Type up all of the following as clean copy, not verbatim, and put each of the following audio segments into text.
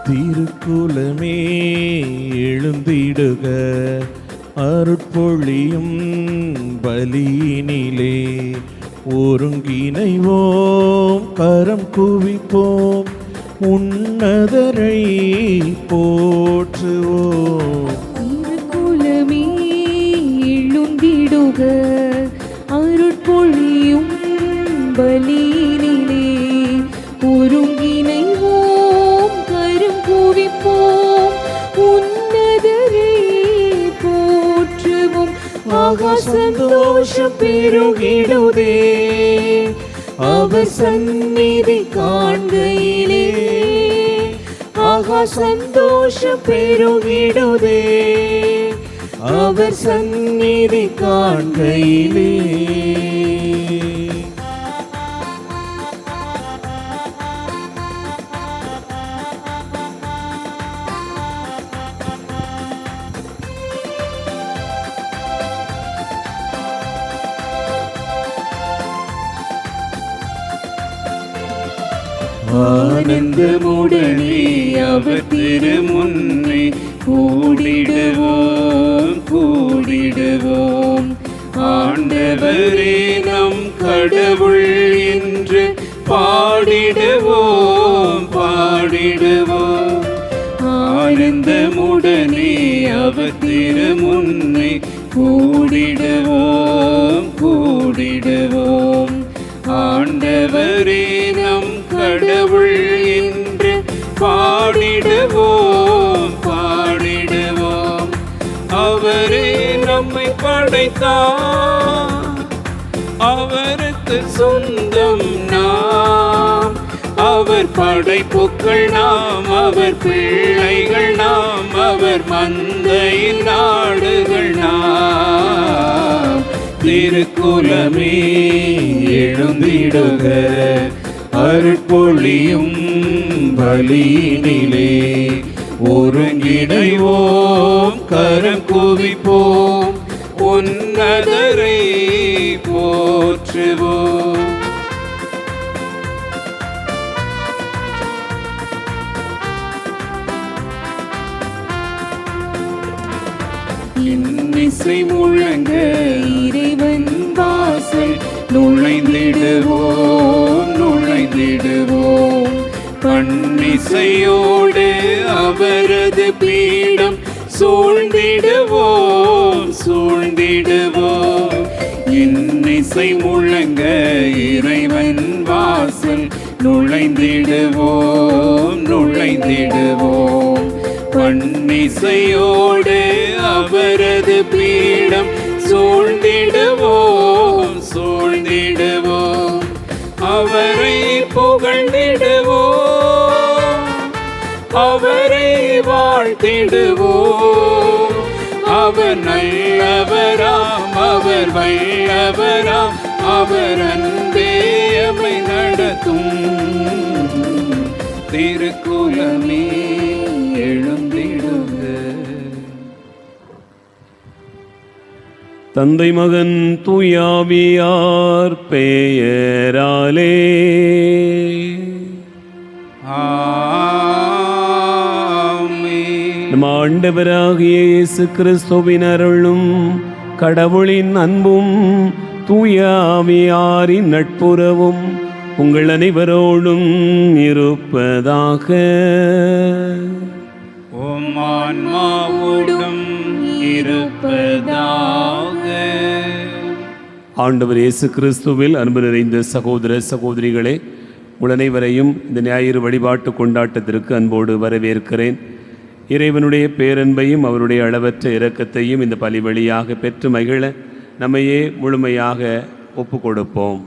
திருக்குலமே எழுந்திடுக, அருட்பொழியும் பலியினிலே ஒருங்கிணைவோம், கரம் குவிப்போம், உன்னதரை போற்றுவோம். திருக்குலமே எழுந்திடுக, அருட்பொழியும் பலியினிலே ஒருங்கிணைவோம், கரம் குவிப்போம், உன்னதரை போற்றுவோம். ஆகா சந்தோஷம் பெருகிடுதே அவர் சந்நிதி காண்கையிலே, ஆகா சந்தோஷம் பெருகிடுதே அவர் சந்நிதி காண்கையிலே. ஆனந்தமுடனே அவர் திருமுன்னே கூடிடுவோம் கூடிடுவோம். ஆண்டவரே நம் கடவுள் என்று பாடிடுவோம் பாடிடுவோம். ஆனந்தமுடனே அவர் திருமுன்னே கூடிடுவோம் கூடிடுவோம். ஆண்டவரே நம் கடவுள் என்று பாடிடுவோம் பாடிடுவோம். அவரே நம்மை படைத்தார், அவருக்கு சொந்தம் நாம். அவர் படைப்புக்கள் நாம், அவர் பிள்ளைகள் நாம், அவர் மந்தையின் நாடுகள் நாம். திருக்குலமே எழுந்திடுக, அருட்பொழியும் பலியினிலே ஒருங்கிணைவோம், கரம் குவிப்போம், உன்னதரை போற்றுவோம். இன்னிசை முழங்க இறைவன் வாசல் நுழைந்திடுவோம் நுழைந்திடுவோம். பன்னிசையோடு அவரது பீடம் சூழ்ந்திடுவோம் சூழ்ந்திடுவோம். இன்னிசை முழங்க இறைவன் வாசல் நுழைந்திடுவோம் நுழைந்திடுவோம். பன்னிசையோடு அவரது பீடம் சூழ்ந்திடுவோம் சூழ்ந்திடுவோம். அவரை புகழ்ந்திடுவோம், அவரை வாழ்த்திடுவோம். அவர் நல்லவராம், அவர் வல்லவராம், அவர் அன்பே நம்மை நடத்தும். திருக்குலமே எழுந்திடுக. தந்தை மகன் தூயாவியார் பெயராலே ஆமென். நம் ஆண்டவராகிய இயேசு கிறிஸ்துவின் அருளும் கடவுளின் அன்பும் தூயாவியாரின் நட்புறவும் உங்கள் அனைவரோடும் இருப்பதாக. உம் ஆன்மாவோடும் இருப்பதாக. ஆண்டவர் இயேசு கிறிஸ்துவில் அன்பு நிறைந்த சகோதர சகோதரிகளே, உங்கள் அனைவரையும் இந்த ஞாயிறு வழிபாட்டு கொண்டாட்டத்திற்கு அன்போடு வரவேற்கிறேன். இறைவனுடைய பேரன்பையும் அவருடைய அளவற்ற இரக்கத்தையும் இந்த பலி வழியாக பெற்று மகிழ நம்மையே முழுமையாக ஒப்பு கொடுப்போம்.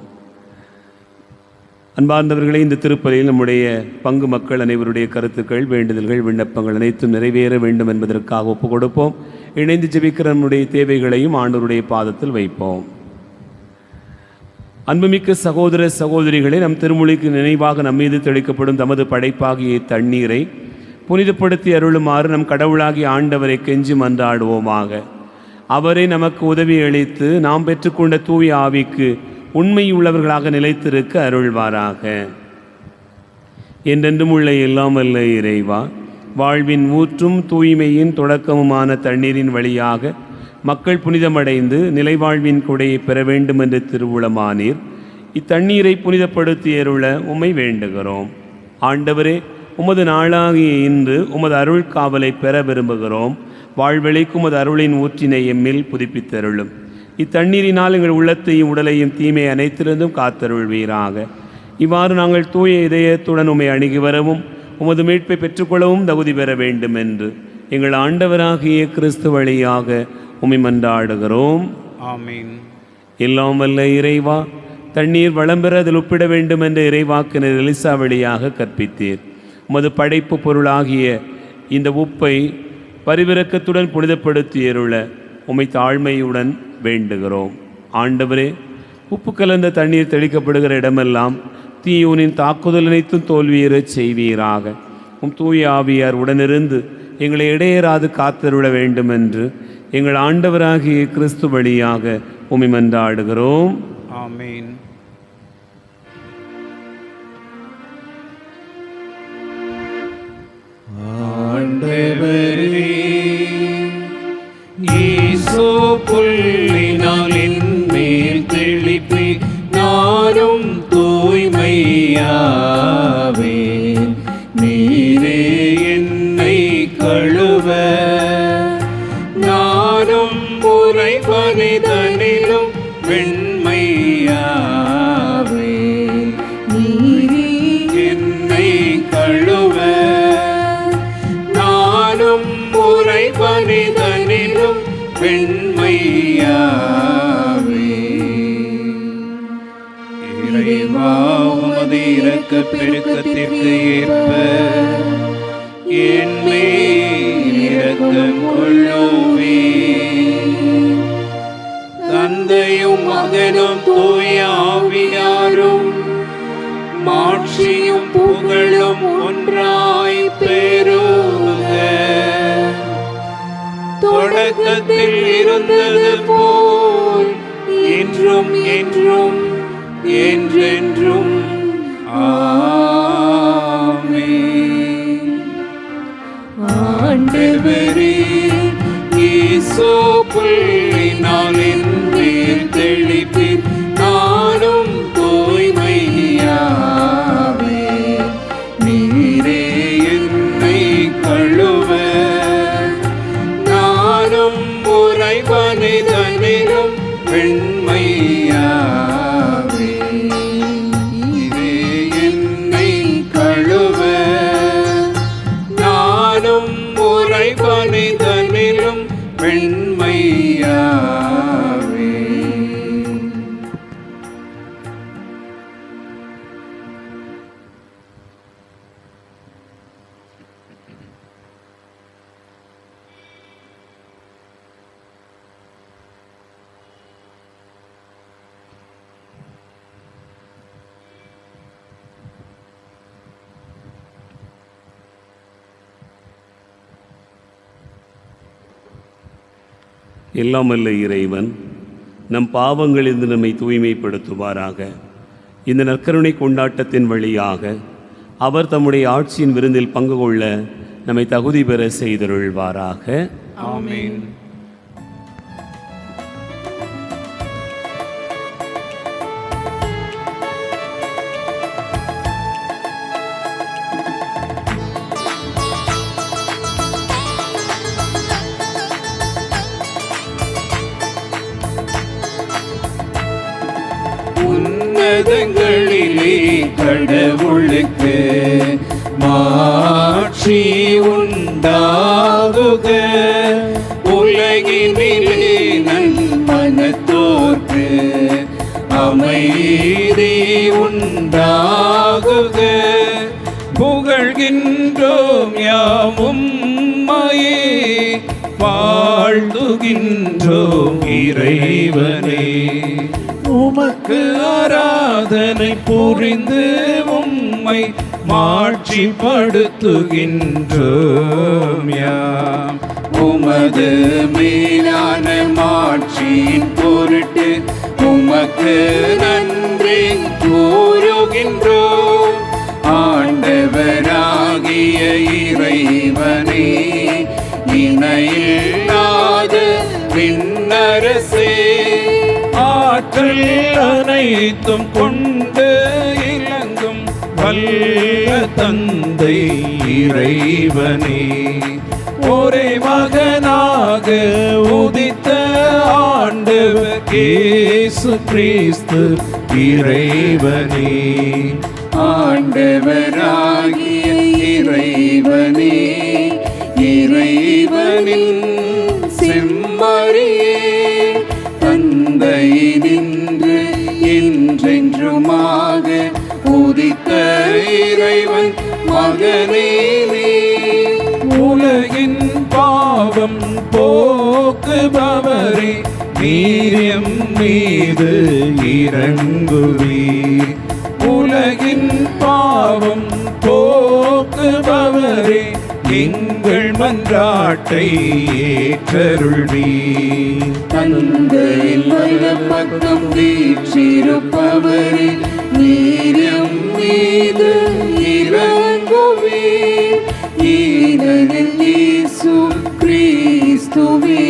அன்பார்ந்தவர்களே, இந்த திருப்பலியில் நம்முடைய பங்கு மக்கள் அனைவருடைய கருத்துக்கள், வேண்டுதல்கள், விண்ணப்பங்கள் அனைத்தும் நிறைவேற வேண்டும் என்பதற்காக ஒப்பு கொடுப்போம். இணைந்து ஜெபிக்கிற நம்முடைய தேவைகளையும் ஆண்டவருடைய பாதத்தில் வைப்போம். அன்புமிக்க சகோதர சகோதரிகளே, நம் திருமொழிக்கு நினைவாக நம்மீது தெளிக்கப்படும் தமது படைப்பாகிய தண்ணீரை புனிதப்படுத்தி அருளுமாறு நம் கடவுளாகிய ஆண்டவரை கெஞ்சி மன்றாடுவோமாக. அவரை நமக்கு உதவி அளித்து நாம் பெற்றுக்கொண்ட தூய ஆவிக்கு உண்மையுள்ளவர்களாக நிலைத்திருக்க அருள்வாராக. என்றென்றும் உள்ள எல்லாம் வல்ல இறைவா, வாழ்வின் ஊற்றும் தூய்மையின் தொடக்கமுமான தண்ணீரின் வழியாக மக்கள் புனிதமடைந்து நிலைவாழ்வின் கொடையை பெற வேண்டும் என்று திருவுளமானீர். இத்தண்ணீரை புனிதப்படுத்தியருள உம்மை வேண்டுகிறோம். ஆண்டவரே, உமது நாளாகிய இன்று உமது அருள் காவலை பெற விரும்புகிறோம். வாழ்வெளிக்கும் உமது அருளின் ஊற்றினை எம்மில் புதுப்பித்தருளும். இத்தண்ணீரினால் எங்கள் உள்ளத்தையும் உடலையும் தீமை அனைத்திலிருந்தும் காத்தருள்வீராக. இவ்வாறு நாங்கள் தூய இதயத்துடன் உம்மை அணுகி வரவும் உமது மீட்பை பெற்றுக்கொள்ளவும் தகுதி பெற வேண்டும் என்று எங்கள் ஆண்டவராகிய கிறிஸ்து வழியாக உம்மை மன்றாடுகிறோம். ஆமீன். எல்லாம் வல்ல இறைவா, தண்ணீர் வளம் பெற அதில் உப்பிட வேண்டும் என்ற இறைவாக்கினர் எலிசா வழியாக கற்பித்தீர். உமது படைப்பு பொருளாகிய இந்த உப்பை பரிவிரக்கத்துடன் புனிதப்படுத்தியருள உம்மை தாழ்மையுடன் வேண்டுகிறோம். ஆண்டவரே, உப்பு கலந்த தண்ணீர் தெளிக்கப்படுகிற இடமெல்லாம் தீயோனின் தாக்குதல் அனைத்தும் தோல்வியேறச் செய்வீராக. தூய ஆவியார் உடனிருந்து எங்களை இடையேறாது காத்தருள வேண்டும் என்று எங்கள் ஆண்டவராகிய கிறிஸ்து வழியாக உம்மை மன்றாடுகிறோம். ஆமீன். ஆண்டவரே, ஈசோ புல்லினால் என் மேல் தெளிப்பி நானும் தூய்மையாவேன். நீரே என்னை கழுவ நானும் முறை பனிதனிலும் வெண்மையாவேன். நீரே என்னை கழுவ நானும் முறை பனிதனிலும் வெண்மையாவேன். இறைவா, உமது இரக்க பெருக்கத்திற்கு ஏற்ப என் மேல் இரக்கம் கொள்ளுமே. தந்தையும் மகனும் தூய ஆவியாரும் மாட்சியும் புகழும் ஒன்றாய் பெருக. தொடக்கத்தில் இருந்தது போல் என்றும் என்றும் என்றென்றும் ஆமென். ஆண்டவரே, ஈசோ புல்லினால் என் மேல் தெளிப்பீர் நானும் தூய்மையாவேன். நீரே என்னை கழுவ நானும் முறை பனிதனிலும் வெண்மையாவேன். நீரே என்னை கழுவ நானும் முறை பனிதனிலும் வெண்மையாவேன். எல்லாம் வல்ல இறைவன் நம் பாவங்களிலிருந்து நம்மை தூய்மைப்படுத்துவாராக. இந்த நற்கருணை கொண்டாட்டத்தின் வழியாக அவர் தம்முடைய ஆட்சியின் விருந்தில் பங்கு கொள்ள நம்மை தகுதி பெற செய்தருள்வாராக. ஆமென். உன்னதங்களிலே கடவுளுக்கு மாட்சி உண்டாகுக. உலகினிலே நன்மனத்தோர்க்கு அமைதி உண்டாகுக. புகழ்கின்றோம் யாவும் உம்மையே, வாழ்த்துகின்றோம் இறைவனே. உமக்கு ஆராதனை புரிந்து உம்மை மாட்சிப்படுத்துகின்றோம் யாம். உமது மேலான மாட்சியின் பொருட்டு உமக்கு நன்றி கூறுகின்றோம். ஆண்டவராகிய இறைவன் ஆற்றல் அனைத்தும் கொண்டு இலங்கும் வல்ல தந்தை இறைவனே, ஒரே மகனாக உதித்த ஆண்டவர் இயேசு கிறிஸ்து இறைவனே, ஆண்டவராகிய இறைவனே, இறைவனின் செம்மறியே, தந்தை நின்று என்றென்றுமாக உதித்த இறைவன் மகனே நீ, உலகின் பாவம் போக்குபவரே, நீரியம் மீது இறங்குவீர். உலகின் பாவம் போக்குபவரே, எங்கள் மன்றாட்டை ஏற்றருள்வீர். தந்தையின் வலப்பக்கம் வீற்றிருப்பவரே, நீரியம் மீது இறங்குவீர். ஈனனில் இயேசு கிறிஸ்துவே,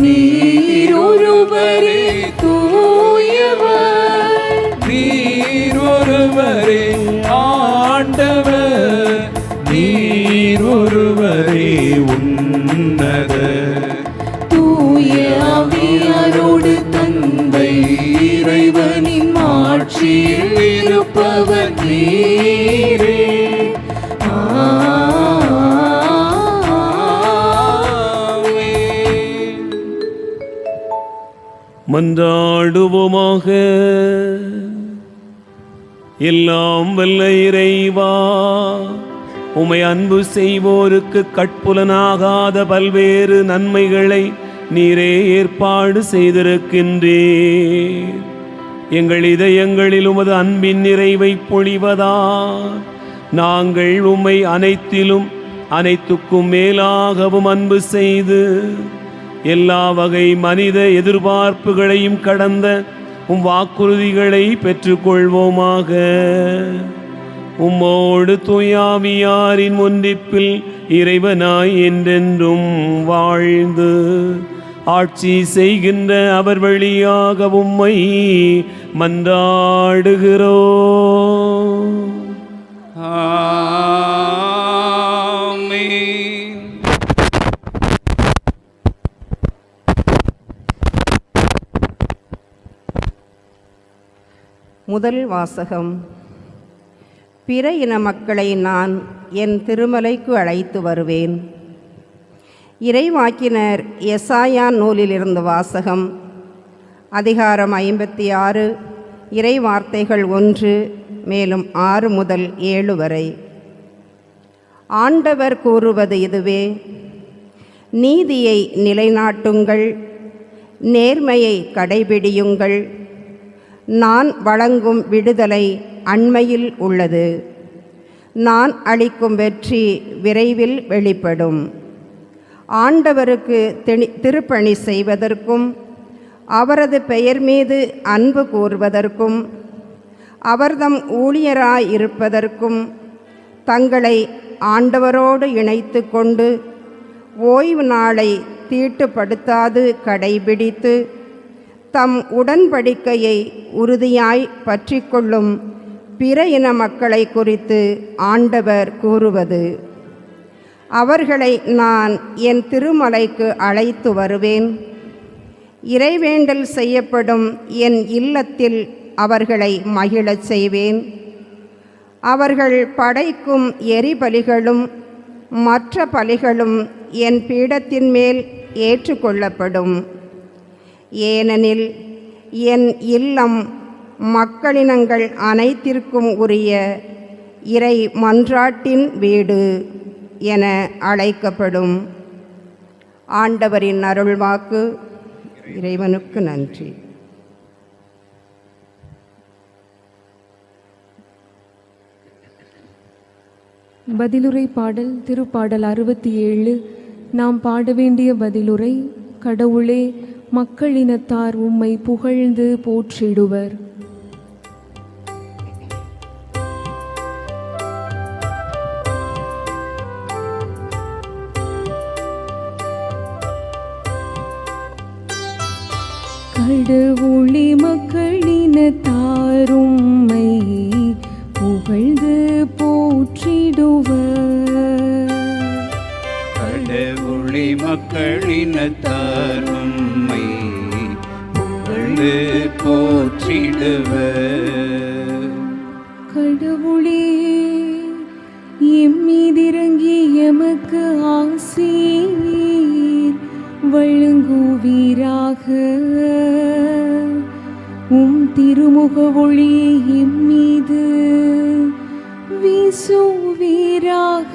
நீர் ஒருவரே தூயவர், நீர் ஒருவரே ஆண்டவர், நீர் ஒருவரே உன்னத. தூய ஆவியாரோடு தந்தை இறைவனின் ஆட்சியில் இருப்பவர் நீரே. மன்றாடுவோமாக. எல்லாம் வல்ல இறைவா, உமை அன்பு செய்வோருக்கு கட்புலனாகாத பல்வேறு நன்மைகளை நீரே ஏற்பாடு செய்திருக்கின்றீர். எங்கள் இதயங்களில் உமது அன்பின் நிறைவை பொழிவதா நாங்கள் உம்மை அனைத்திலும் அனைத்துக்கும் மேலாகவும் அன்பு செய்து எல்லா வகை மனித எதிர்பார்ப்புகளையும் கடந்த உம் வாக்குறுதிகளை பெற்றுக்கொள்வோமாக. உம்மோடு தூயாவியாரின் ஒன்றிப்பில் இறைவனாய் என்றென்றும் வாழ்ந்து ஆட்சி செய்கின்ற அவர் வழியாக உம்மை மன்றாடுகிறோம். ஆமென். முதல் வாசகம். பிற இன மக்களை நான் என் திருமலைக்கு அழைத்து வருவேன். இறைவாக்கினர் எசாயா நூலிலிருந்து வாசகம். அதிகாரம் 56, இறை வார்த்தைகள் 1 மேலும் 6 முதல் 7 வரை. ஆண்டவர் கூறுவது இதுவே: நீதியை நிலைநாட்டுங்கள், நேர்மையை கடைபிடியுங்கள். நான் வழங்கும் விடுதலை அண்மையில் உள்ளது. நான் அளிக்கும் வெற்றி விரைவில் வெளிப்படும். ஆண்டவருக்கு திருப்பணி செய்வதற்கும் அவரது பெயர் மீது அன்பு கூர்வதற்கும் அவர்தம் ஊழியராயிருப்பதற்கும் தங்களை ஆண்டவரோடு இணைத்து கொண்டு ஓய்வு நாளை தீட்டுப்படுத்தாது கடைபிடித்து தம் உடன்படிக்கையை உறுதியாய் பற்றிக்கொள்ளும் பிற இன மக்களை குறித்து ஆண்டவர் கூறுவது: அவர்களை நான் என் திருமலைக்கு அழைத்து வருவேன். இறைவேண்டல் செய்யப்படும் என் இல்லத்தில் அவர்களை மகிழச் செய்வேன். அவர்கள் படைக்கும் எரிபலிகளும் மற்ற பலிகளும் என் பீடத்தின் மேல் ஏற்றுக்கொள்ளப்படும். ஏனெனில் என் இல்லம் மக்களினங்கள் அனைத்திற்கும் உரிய இறை மன்றாட்டின் வீடு என அழைக்கப்படும். ஆண்டவரின் அருள்வாக்கு. இறைவனுக்கு நன்றி. பதிலுரை பாடல் திருப்பாடல் 67. நாம் பாட வேண்டிய பதிலுரை: கடவுளே, மக்களினத்தார் உம்மை புகழ்ந்து போற்றிடுவர். கடவுளே மக்களினத்தாரும்மை புகழ்ந்து போற்றிடுவர். கடவுளே மக்களினத்தார் உம்மை புகழ்ந்து போற்றிடுவர். கடவுளே எம்மீதிறங்கி எமக்கு ஆசீர் வழங்குவீராக. உம் திருமுக ஒளியை எம்மீது வீசுவீராக.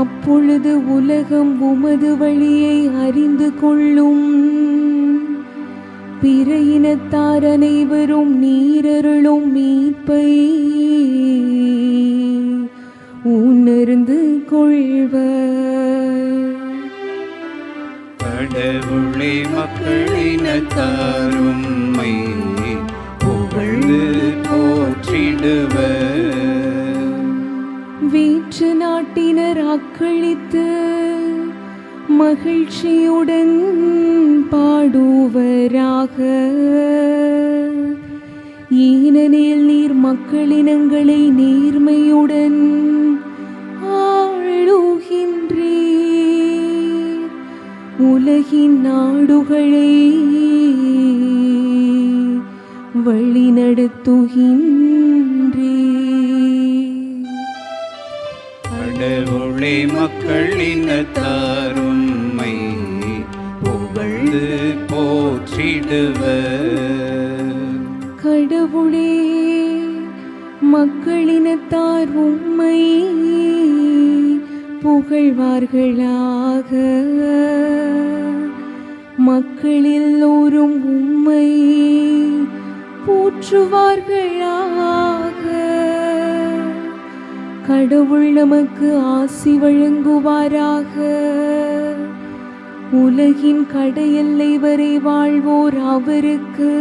அப்பொழுது உலகம் உமது வழியை அறிந்து கொள்ளும். பிற இனத்தார் அனைவரும் நீரருளும் மீட்பை உணர்ந்து கொள்வர். கடவுளே மக்களினத்தார் உம்மை புகழ்ந்து போற்றிடுவர். வேற்று நாட்டினர் அக்களித்து மகிழ்ச்சியுடன் பாடுவராக. ஏனெனில் நீர் மக்களினங்களை நேர்மையுடன் ஆளுகின்றீர். உலகின் நாடுகளை வழிநடத்துகின்றீர். கடவுளே மக்களினத்தார் உம்மை புகழ்ந்து போற்றிடுவர். கடவுளே மக்களினத்தார் உம்மை புகழ்வார்களாக. மக்கள் எல்லோரும் உம்மை போற்றுவார்களாக. கடவுள் நமக்கு ஆசி வழங்குவாராக. உலகின் கடையெல்லை வரை வாழ்வோர் அவருக்கு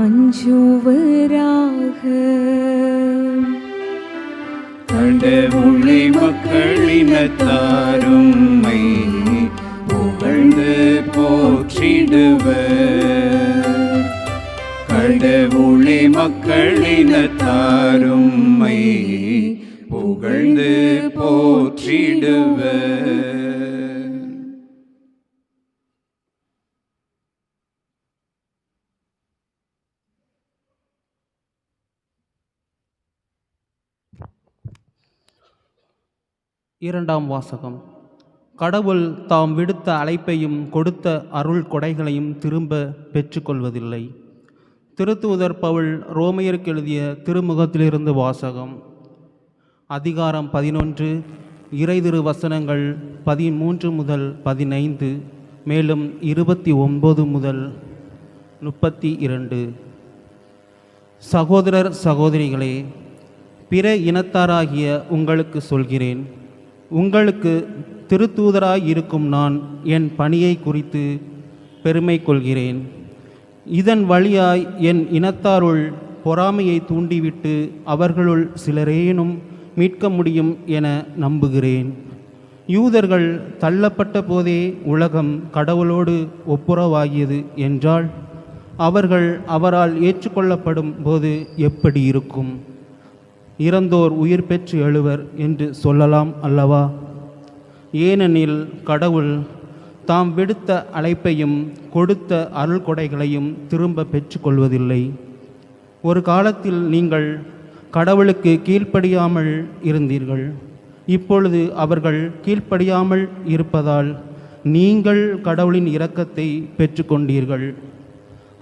அஞ்சுவராக. கடவுளே மக்களினத்தார் உம்மை புகழ்ந்து போற்றிடுவர். கடவுளே மக்களினத்தார் உம்மை புகழ்ந்து போற்றிடுவர். இரண்டாம் வாசகம். கடவுள் தாம் விடுத்த அழைப்பையும் கொடுத்த அருள் கொடைகளையும் திரும்ப பெற்றுக்கொள்வதில்லை. திருத்தூதர் பவுல் ரோமையருக்கு எழுதிய திருமுகத்திலிருந்து வாசகம். அதிகாரம் 11, இறைதிரு வசனங்கள் 13 முதல் 15, மேலும் 29 முதல் 32. சகோதரர் சகோதரிகளே, பிற இனத்தாராகிய உங்களுக்கு சொல்கிறேன், உங்களுக்கு திருத்தூதராய் இருக்கும் நான் என் பணியை குறித்து பெருமை கொள்கிறேன். இதன் வழியாய் என் இனத்தாருள் பொறாமையை தூண்டிவிட்டு அவர்களுள் சிலரேனும் மீட்க முடியும் என நம்புகிறேன். யூதர்கள் தள்ளப்பட்ட போதே உலகம் கடவுளோடு ஒப்புரவாகியது என்றால் அவர்கள் அவரால் ஏற்றுக்கொள்ளப்படும் போது எப்படி இருக்கும்? இறந்தோர் உயிர் பெற்று எழுவர் என்று சொல்லலாம் அல்லவா? ஏனெனில் கடவுள் தாம் விடுத்த அழைப்பையும் கொடுத்த அருள் கொடைகளையும் திரும்ப பெற்றுக்கொள்வதில்லை. ஒரு காலத்தில் நீங்கள் கடவுளுக்கு கீழ்ப்படியாமல் இருந்தீர்கள். இப்பொழுது அவர்கள் கீழ்ப்படியாமல் இருப்பதால் நீங்கள் கடவுளின் இரக்கத்தை பெற்றுக்கொண்டீர்கள்.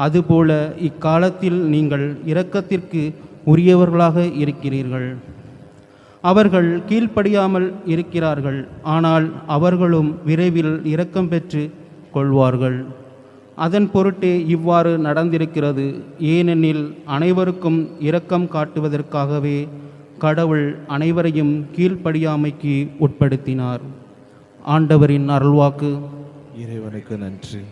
அதுபோல இக்காலத்தில் நீங்கள் இரக்கத்திற்கு உரியவர்களாக இருக்கிறீர்கள். அவர்கள் கீழ்ப்படியாமல் இருக்கிறார்கள், ஆனால் அவர்களும் விரைவில் இரக்கம் பெற்று கொள்வார்கள். அதன் பொருட்டே இவ்வாறு நடந்திருக்கிறது. ஏனெனில் அனைவருக்கும் இரக்கம் காட்டுவதற்காகவே கடவுள் அனைவரையும் கீழ்ப்படியாமைக்கு உட்படுத்தினார். ஆண்டவரின் அருள்வாக்கு. இறைவனுக்கு நன்றி.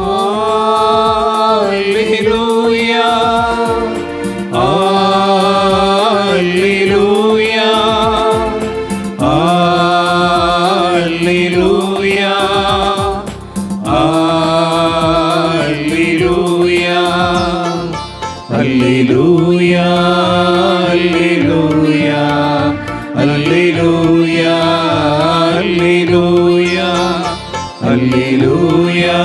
ஆமென். அல்லேலூயா அல்லேலூயா அல்லேலூயா அல்லேலூயா அல்லேலூயா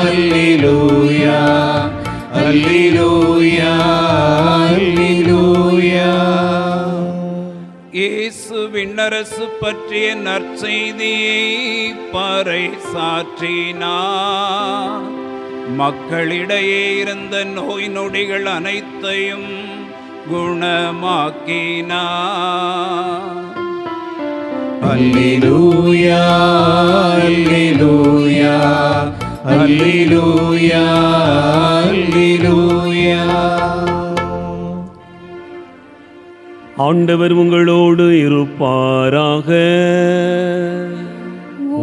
அல்லேலூயா அல்லேலூயா அல்லேலூயா. இயேசு விண்ணரசு பற்றிய நற்செய்தியை பறைசாற்றினார். மக்களிடையே இருந்த நோய் நொடிகள் அனைத்தையும் குணமாக்கினார். அல்லேலூயா அல்லேலூயா அல்லேலூயா அல்லேலூயா. ஆண்டவர் உங்களோடு இருப்பாராக.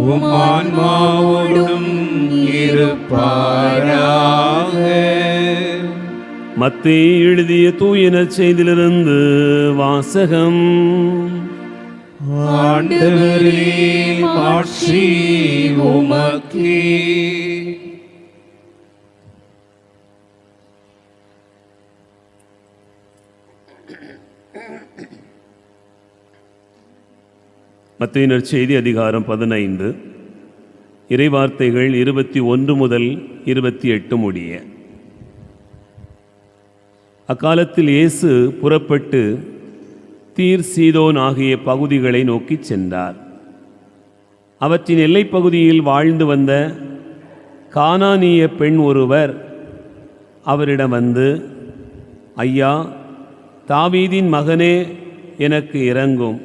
உம் ஆன்மாவோடும் இருப்பாராக. மத்தேயு எழுதிய தூய நற்செய்தியிலிருந்து வாசகம். ஆண்டவரே மாட்சி உமக்கே. மத்தேயு நற்செய்தி அதிகாரம் 15 இறைவார்த்தைகள் 21 முதல் 28 முடிய. அக்காலத்தில் இயேசு புறப்பட்டு தீர் சீதோன் ஆகிய பகுதிகளை நோக்கிச் சென்றார். அவற்றின் எல்லைப்பகுதியில் வாழ்ந்து வந்த கானானிய பெண் ஒருவர் அவரிடம் வந்து, ஐயா, தாவீதின் மகனே, எனக்கு இரங்கும்,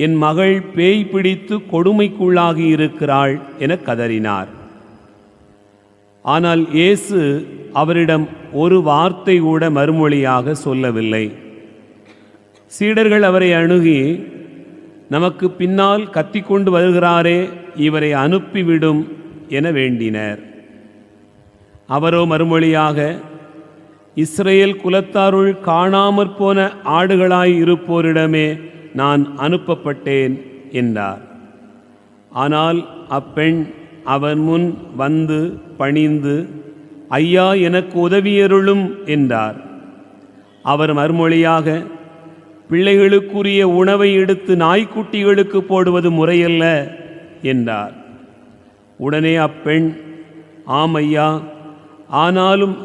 என் மகள் பேய் பிடித்து கொடுமைக்குள்ளாகி இருக்கிறாள் என கதறினார். ஆனால் இயேசு அவரிடம் ஒரு வார்த்தை கூட மறுமொழியாக சொல்லவில்லை. சீடர்கள் அவரை அணுகி, நமக்கு பின்னால் கத்திக்கொண்டு வருகிறாரே, இவரை அனுப்பிவிடும் என வேண்டினர். அவரோ மறுமொழியாக, இஸ்ரேல் குலத்தாருள் காணாமற் போன ஆடுகளாய் இருப்போரிடமே நான் அனுப்பப்பட்டேன் என்றார். ஆனால் அப்பெண் அவன் முன் வந்து பணிந்து, ஐயா, எனக்கு உதவியருளும் என்றார். அவர் மறுமொழியாக, பிள்ளைகளுக்குரிய உணவை எடுத்து நாய்க்குட்டிகளுக்கு போடுவது முறையல்ல என்றார். உடனே அப்பெண், ஆம் ஐயா, ஆனாலும்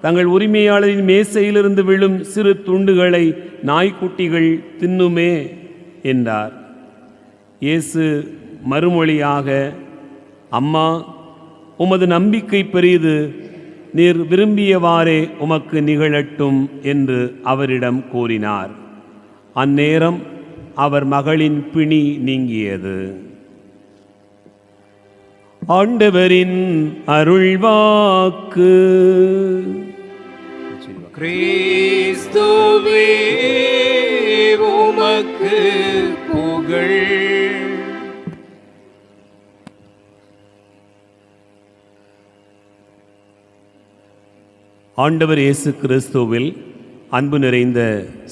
தங்கள் உரிமையாளரின் மேசையிலிருந்து விழும் சிறு துண்டுகளை நாய்க்குட்டிகள் தின்னுமே என்றார். இயேசு மறுமொழியாக, அம்மா, உமது நம்பிக்கை பெரிது, நீர் விரும்பியவாறே உமக்கு நிகழட்டும் என்று அவரிடம் கூறினார். அந்நேரம் அவர் மகளின் பிணி நீங்கியது. ஆண்டவரின் அருள்வாக்கு. கிறிஸ்துவே உமக்கு புகழ். ஆண்டவர் இயேசு கிறிஸ்துவில் அன்பு நிறைந்த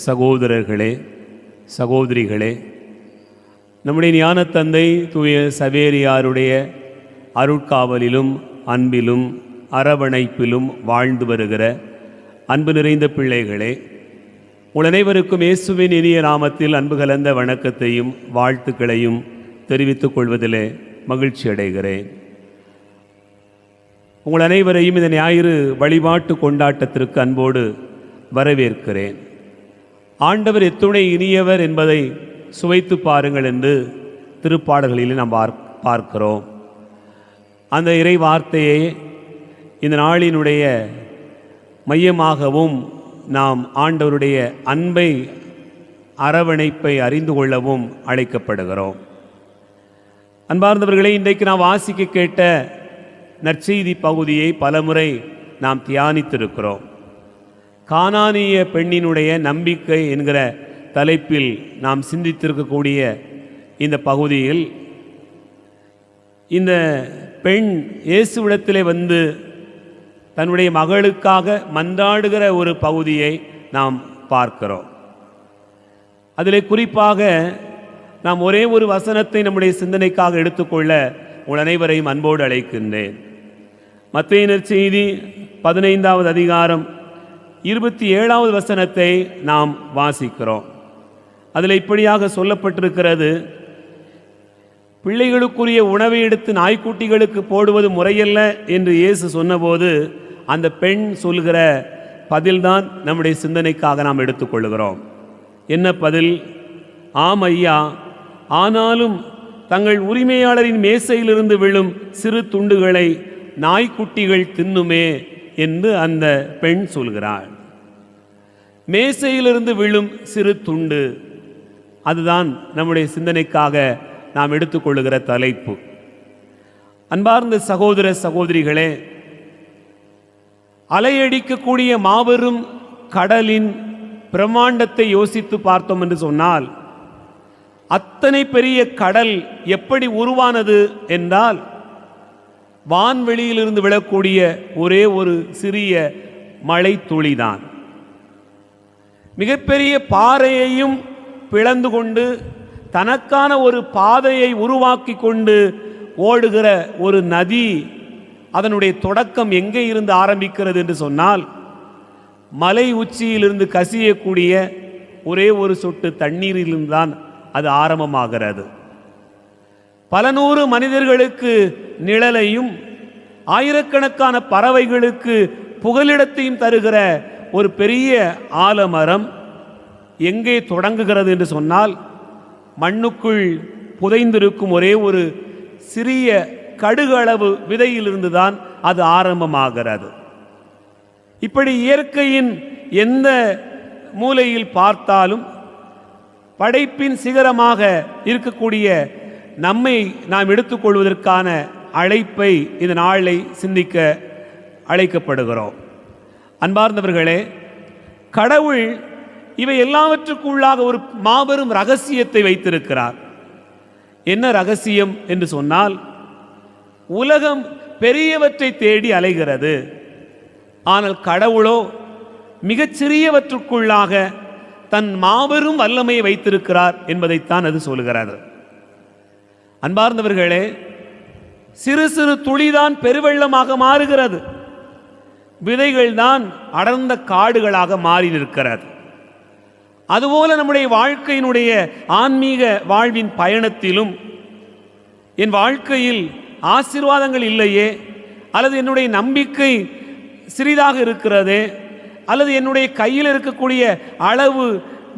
சகோதரர்களே, சகோதரிகளே, நம்முடைய ஞான தந்தை தூய சவேரியாருடைய அருட்காவலிலும் அன்பிலும் அரவணைப்பிலும் வாழ்ந்து வருகிற அன்பு நிறைந்த பிள்ளைகளே, உங்கள் அனைவருக்கும் இயேசுவின் இனிய நாமத்தில் அன்பு கலந்த வணக்கத்தையும் வாழ்த்துக்களையும் தெரிவித்துக் கொள்வதிலே மகிழ்ச்சி அடைகிறேன். உங்கள் அனைவரையும் இந்த ஞாயிறு வழிபாட்டு கொண்டாட்டத்திற்கு அன்போடு வரவேற்கிறேன். ஆண்டவர் எத்துணை இனியவர் என்பதை சுவைத்து பாருங்கள் என்று திருப்பாடல்களில் நாம் பார்க்கிறோம். அந்த இறை வார்த்தையை இந்த நாளினுடைய மையமாகவும் நாம் ஆண்டவருடைய அன்பை, அரவணைப்பை அறிந்து கொள்ளவும் அழைக்கப்படுகிறோம். அன்பார்ந்தவர்களே, இன்றைக்கு நாம் வாசிக்க கேட்ட நற்செய்தி பகுதியை பலமுறை நாம் தியானித்திருக்கிறோம். கானானிய பெண்ணினுடைய நம்பிக்கை என்கிற தலைப்பில் நாம் சிந்தித்திருக்கக்கூடிய இந்த பகுதியில் இந்த பெண் இயேசுவிடத்திலே வந்து தன்னுடைய மகளுக்காக மன்றாடுகிற ஒரு பகுதியை நாம் பார்க்கிறோம். அதிலே குறிப்பாக நாம் ஒரே ஒரு வசனத்தை நம்முடைய சிந்தனைக்காக எடுத்துக்கொள்ள உங்கள் அனைவரையும் அன்போடு அழைக்கின்றேன். மத்தேயு நற்செய்தி 15வது அதிகாரம் 27வது வசனத்தை நாம் வாசிக்கிறோம். அதில் இப்படியாக சொல்லப்பட்டிருக்கிறது, பிள்ளைகளுக்குரிய உணவை எடுத்து நாய்க்குட்டிகளுக்கு போடுவது முறையல்ல என்று இயேசு சொன்னபோது அந்த பெண் சொல்கிற பதில்தான் நம்முடைய சிந்தனைக்காக நாம் எடுத்துக்கொள்கிறோம். என்ன பதில்? ஆம் ஐயா, ஆனாலும் தங்கள் உரிமையாளரின் மேசையிலிருந்து விழும் சிறு துண்டுகளை நாய்க்குட்டிகள் தின்னுமே என்று அந்த பெண் சொல்கிறாள். மேசையிலிருந்து விழும் சிறு துண்டு, அதுதான் நம்முடைய சிந்தனைக்காக நாம் எடுத்துக்கொள்ளுகிற தலைப்பு. அன்பார்ந்த சகோதர சகோதரிகளே, அலையடிக்கக்கூடிய மாபெரும் கடலின் பிரம்மாண்டத்தை யோசித்து பார்த்தோம் என்று சொன்னால், அத்தனை பெரிய கடல் எப்படி உருவானது என்றால், வான்வெளியிலிருந்து விழக்கூடிய ஒரே ஒரு சிறிய மழை துளிதான். மிகப்பெரிய பாறையையும் பிளந்து கொண்டு தனக்கான ஒரு பாதையை உருவாக்கி கொண்டு ஓடுகிற ஒரு நதி, அதனுடைய தொடக்கம் எங்கே இருந்து ஆரம்பிக்கிறது என்று சொன்னால், மலை உச்சியிலிருந்து கசியக்கூடிய ஒரே ஒரு சொட்டு தண்ணீரிலிருந்து தான் அது ஆரம்பமாகிறது. பல நூறு மனிதர்களுக்கு நிழலையும் ஆயிரக்கணக்கான பறவைகளுக்கு புகலிடத்தையும் தருகிற ஒரு பெரிய ஆலமரம் எங்கே தொடங்குகிறது என்று சொன்னால், மண்ணுக்குள் புதைந்திருக்கும் ஒரே ஒரு சிறிய கடுகளவு விதையிலிருந்து தான் அது ஆரம்பமாகிறது. இப்படி இயற்கையின் எந்த மூலையில் பார்த்தாலும் படைப்பின் சிகரமாக இருக்கக்கூடிய நம்மை நாம் எடுத்துக்கொள்வதற்கான அழைப்பை இந்த நாளை சிந்திக்க அழைக்கப்படுகிறோம். அன்பார்ந்தவர்களே, கடவுள் இவை எல்லாவற்றுக்குள்ளாக ஒரு மாபெரும் ரகசியத்தை வைத்திருக்கிறார். என்ன ரகசியம் என்று சொன்னால், உலகம் பெரியவற்றை தேடி அலைகிறது, ஆனால் கடவுளோ மிகச்சிறியவற்றுக்குள்ளாக தன் மாபெரும் வல்லமையை வைத்திருக்கிறார் என்பதைத்தான் அது சொல்கிறது. அன்பார்ந்தவர்களே, சிறு சிறு துளிதான் பெருவெள்ளமாக மாறுகிறது, விதைகள் தான் அடர்ந்த காடுகளாக மாறி நிற்கிறது. அதுபோல நம்முடைய வாழ்க்கையினுடைய ஆன்மீக வாழ்வின் பயணத்திலும், என் வாழ்க்கையில் ஆசீர்வாதங்கள் இல்லையே, அல்லது என்னுடைய நம்பிக்கை சிறிதாக இருக்கிறதே, அல்லது என்னுடைய கையில் இருக்கக்கூடிய அளவு